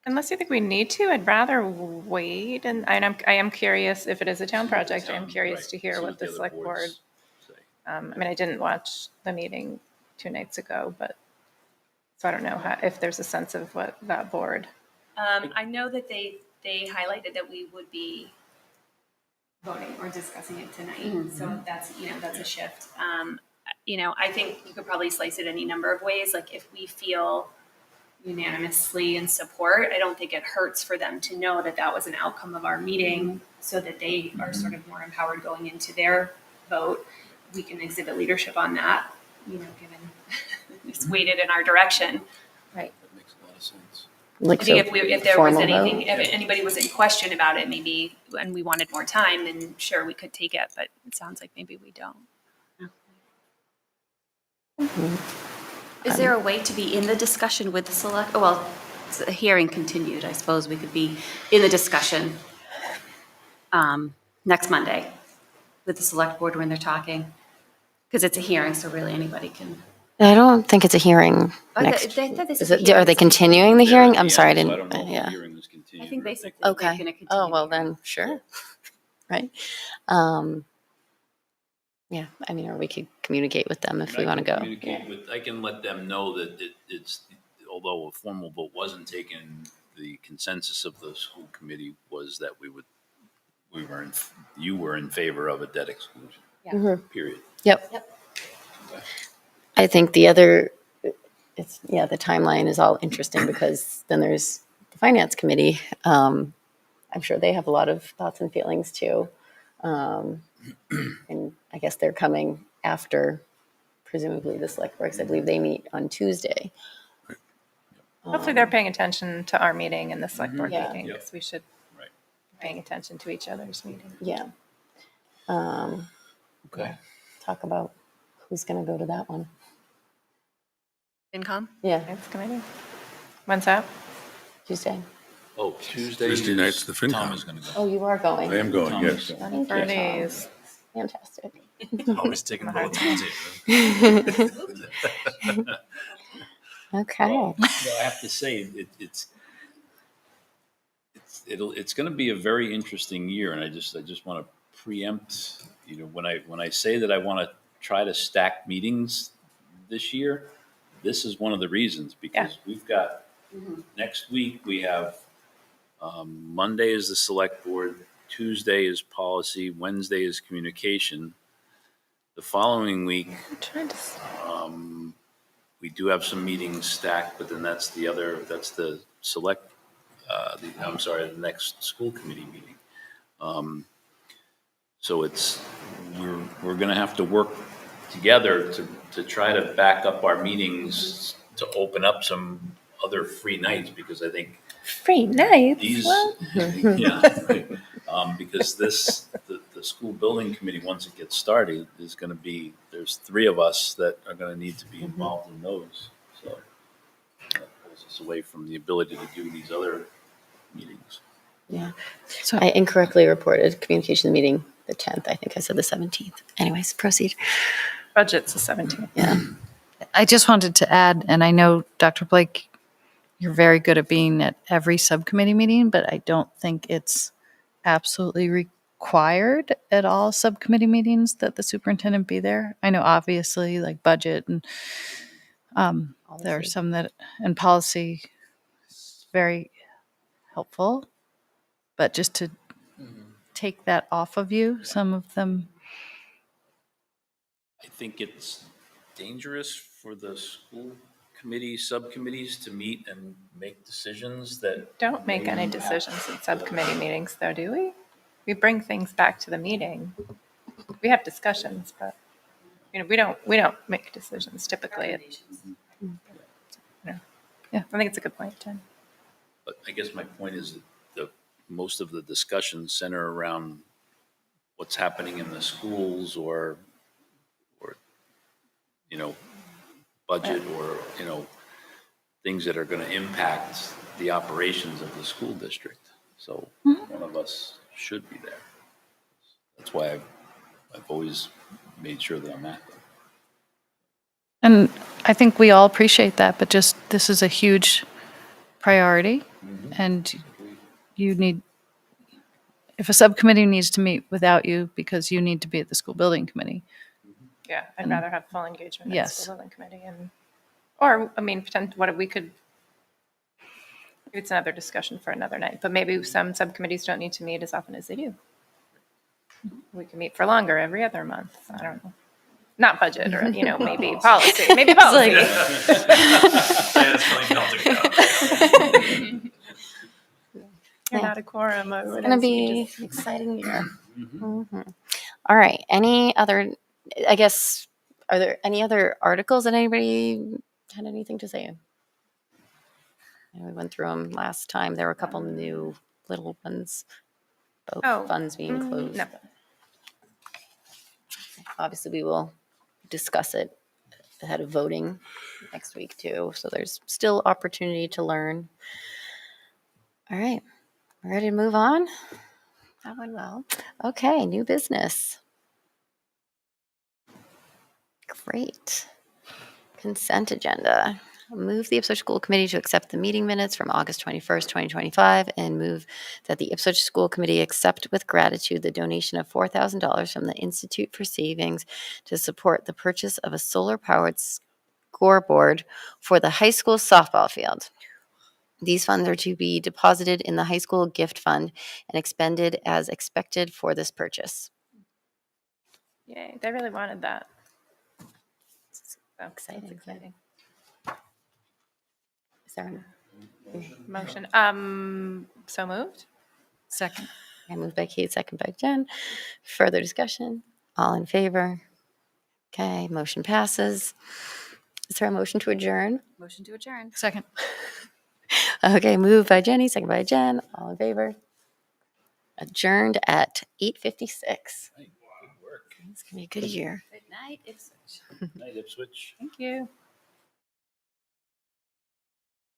[SPEAKER 4] Unless you think we need to, I'd rather wait. And I am curious if it is a town project. I am curious to hear
[SPEAKER 5] See
[SPEAKER 4] what the
[SPEAKER 5] other
[SPEAKER 4] select board.
[SPEAKER 5] boards say.
[SPEAKER 4] I mean, I didn't watch the meeting 2 nights ago, but so I don't know if there's a sense of what that board.
[SPEAKER 12] I know that they highlighted that we would be voting or discussing it tonight. So that's a shift. I think you could probably slice it any number of ways. Like if we feel unanimously in support, I don't think it hurts for them to know that that was an outcome of our meeting, so that they are sort of more empowered going into their vote. We can exhibit leadership on that, given it's weighted in our direction.
[SPEAKER 1] Right.
[SPEAKER 5] That makes a lot of sense.
[SPEAKER 1] Like,
[SPEAKER 12] I think
[SPEAKER 1] so
[SPEAKER 12] if there was
[SPEAKER 1] formal
[SPEAKER 12] anything,
[SPEAKER 1] vote?
[SPEAKER 12] if anybody was in question about it, maybe, and we wanted more time, then sure, we could take it, but it sounds like maybe we don't.
[SPEAKER 6] is there a way to be in the discussion with the select, well, it's a hearing continued, I suppose we could be in the discussion next Monday with the select board when they're talking? Because it's a hearing, so really anybody can.
[SPEAKER 1] I don't think it's a hearing next.
[SPEAKER 6] They thought this
[SPEAKER 1] Is
[SPEAKER 6] is a
[SPEAKER 1] it,
[SPEAKER 6] hearing.
[SPEAKER 1] are they continuing the
[SPEAKER 5] They're
[SPEAKER 1] hearing?
[SPEAKER 5] at
[SPEAKER 1] I'm
[SPEAKER 5] the
[SPEAKER 1] sorry, I
[SPEAKER 5] end, so
[SPEAKER 1] didn't,
[SPEAKER 5] I don't know if the
[SPEAKER 1] yeah.
[SPEAKER 5] hearing is continued.
[SPEAKER 6] I think they
[SPEAKER 5] or if
[SPEAKER 6] said they're
[SPEAKER 1] Okay.
[SPEAKER 6] going to continue.
[SPEAKER 1] Oh, well then, sure. Right. Yeah, I mean, or we could communicate with them if we want to go.
[SPEAKER 5] I can let them know that it's, although a formal vote wasn't taken, the consensus of the school committee was that you were in favor of a debt exclusion. Period.
[SPEAKER 1] Yep. I think the other, the timeline is all interesting because then there's the finance committee. I'm sure they have a lot of thoughts and feelings too. And I guess they're coming after presumably the select board, 'cause I believe they meet on Tuesday.
[SPEAKER 4] Hopefully they're paying attention to our meeting and the select board
[SPEAKER 1] Yeah.
[SPEAKER 4] meeting,
[SPEAKER 5] Yep.
[SPEAKER 4] because we should
[SPEAKER 5] Right.
[SPEAKER 4] be paying attention to each other's meeting.
[SPEAKER 1] Yeah.
[SPEAKER 5] Okay.
[SPEAKER 1] Talk about who's going to go to that one.
[SPEAKER 12] FinCom?
[SPEAKER 1] Yeah,
[SPEAKER 4] Finance committee. When's that?
[SPEAKER 1] Tuesday.
[SPEAKER 5] Oh, Tuesday.
[SPEAKER 10] Tuesday night's the FinCom.
[SPEAKER 5] Tom is going to go.
[SPEAKER 1] Oh, you are going.
[SPEAKER 10] I am going,
[SPEAKER 5] Tom
[SPEAKER 10] yes.
[SPEAKER 5] is going.
[SPEAKER 1] Thank you, Tom.
[SPEAKER 4] Bernie's.
[SPEAKER 1] Fantastic.
[SPEAKER 3] Always taking both.
[SPEAKER 1] Okay.
[SPEAKER 5] Well, I have to say, it's going to be a very interesting year, and I just want to preempt. When I say that I want to try to stack meetings this year, this is one of the reasons, because we've got, next week, we have, Monday is the select board, Tuesday is policy, Wednesday is communication. The following week,
[SPEAKER 4] I'm trying to,
[SPEAKER 5] we do have some meetings stacked, but then that's the select, the next school committee meeting. So we're gonna have to work together to try to back up our meetings to open up some other free nights, because I think
[SPEAKER 4] free nights.
[SPEAKER 5] these,
[SPEAKER 4] What?
[SPEAKER 5] yeah, right. Because the school building committee, once it gets started, is gonna be, there's 3 of us that are gonna need to be involved in those, so that pulls us away from the ability to do these other meetings.
[SPEAKER 1] Yeah.
[SPEAKER 11] So-
[SPEAKER 1] I incorrectly reported communication meeting the 10th. I think I said the 17th. Anyways, proceed.
[SPEAKER 4] Budget's the 17th.
[SPEAKER 1] Yeah.
[SPEAKER 11] I just wanted to add, and I know, Dr. Blake, you're very good at being at every subcommittee meeting, but I don't think it's absolutely required at all subcommittee meetings that the superintendent be there. I know obviously like budget and there are
[SPEAKER 1] Policy.
[SPEAKER 11] some that, and policy is very helpful, but just to take that off of you, some of them.
[SPEAKER 5] I think it's dangerous for the school committee, subcommittees to meet and make decisions that.
[SPEAKER 4] Don't make
[SPEAKER 5] may
[SPEAKER 4] any
[SPEAKER 5] impact
[SPEAKER 4] decisions in subcommittee meetings, though, do we? We bring things back to the meeting. We have discussions, but we don't make decisions typically. Yeah, I think it's a good point, Jen.
[SPEAKER 5] But I guess my point is that most of the discussions center around what's happening in the schools or, budget or, things that are going to impact the operations of the school district. So one of us should be there. That's why I've always made sure that I'm at them.
[SPEAKER 11] And I think we all appreciate that, but just this is a huge priority. And you need, if a subcommittee needs to meet without you because you need to be at the school building committee.
[SPEAKER 4] Yeah, I'd rather have full engagement at the
[SPEAKER 11] Yes.
[SPEAKER 4] school building committee or, I mean, what we could, maybe it's another discussion for another night, but maybe some subcommittees don't need to meet as often as they do. We can meet for longer every other month. I don't know. Not budget or, maybe policy, maybe policy.
[SPEAKER 3] Diana's really melting down.
[SPEAKER 4] You're
[SPEAKER 1] Yeah.
[SPEAKER 4] not a quorum. Or
[SPEAKER 1] It's going to be an exciting year. Mhm. All right. Any other, I guess, are there any other articles that anybody had anything to say? I know we went through them last time. There were a couple new little ones about
[SPEAKER 4] Oh,
[SPEAKER 1] funds being closed.
[SPEAKER 4] no.
[SPEAKER 1] Obviously, we will discuss it ahead of voting next week too. So there's still opportunity to learn. All right. We're ready to move on? That went well. Okay, new business. Great. Consent agenda. Move the Ipswich School Committee to accept the meeting minutes from August 21st, 2025, and move that the Ipswich School Committee accept with gratitude the donation of $4,000 from the Institute for Savings to support the purchase of a solar-powered scoreboard for the high school softball field. These funds are to be deposited in the high school gift fund and expended as expected for this purchase.
[SPEAKER 4] Yay, they really wanted that. So
[SPEAKER 1] Exciting,
[SPEAKER 4] that's exciting.
[SPEAKER 1] Is there
[SPEAKER 4] Motion. So moved.
[SPEAKER 11] Second.
[SPEAKER 1] I moved by Kate, second by Jen. Further discussion? All in favor? Okay, motion passes. Is there a motion to adjourn?
[SPEAKER 6] Motion to adjourn.
[SPEAKER 11] Second.
[SPEAKER 1] Okay, moved by Jenny, second by Jen. All in favor? Adjourned at 8:56.
[SPEAKER 5] Right, good work.
[SPEAKER 1] It's gonna be a good year.
[SPEAKER 6] Good night, Ipswich.
[SPEAKER 5] Night, Ipswich.
[SPEAKER 4] Thank you.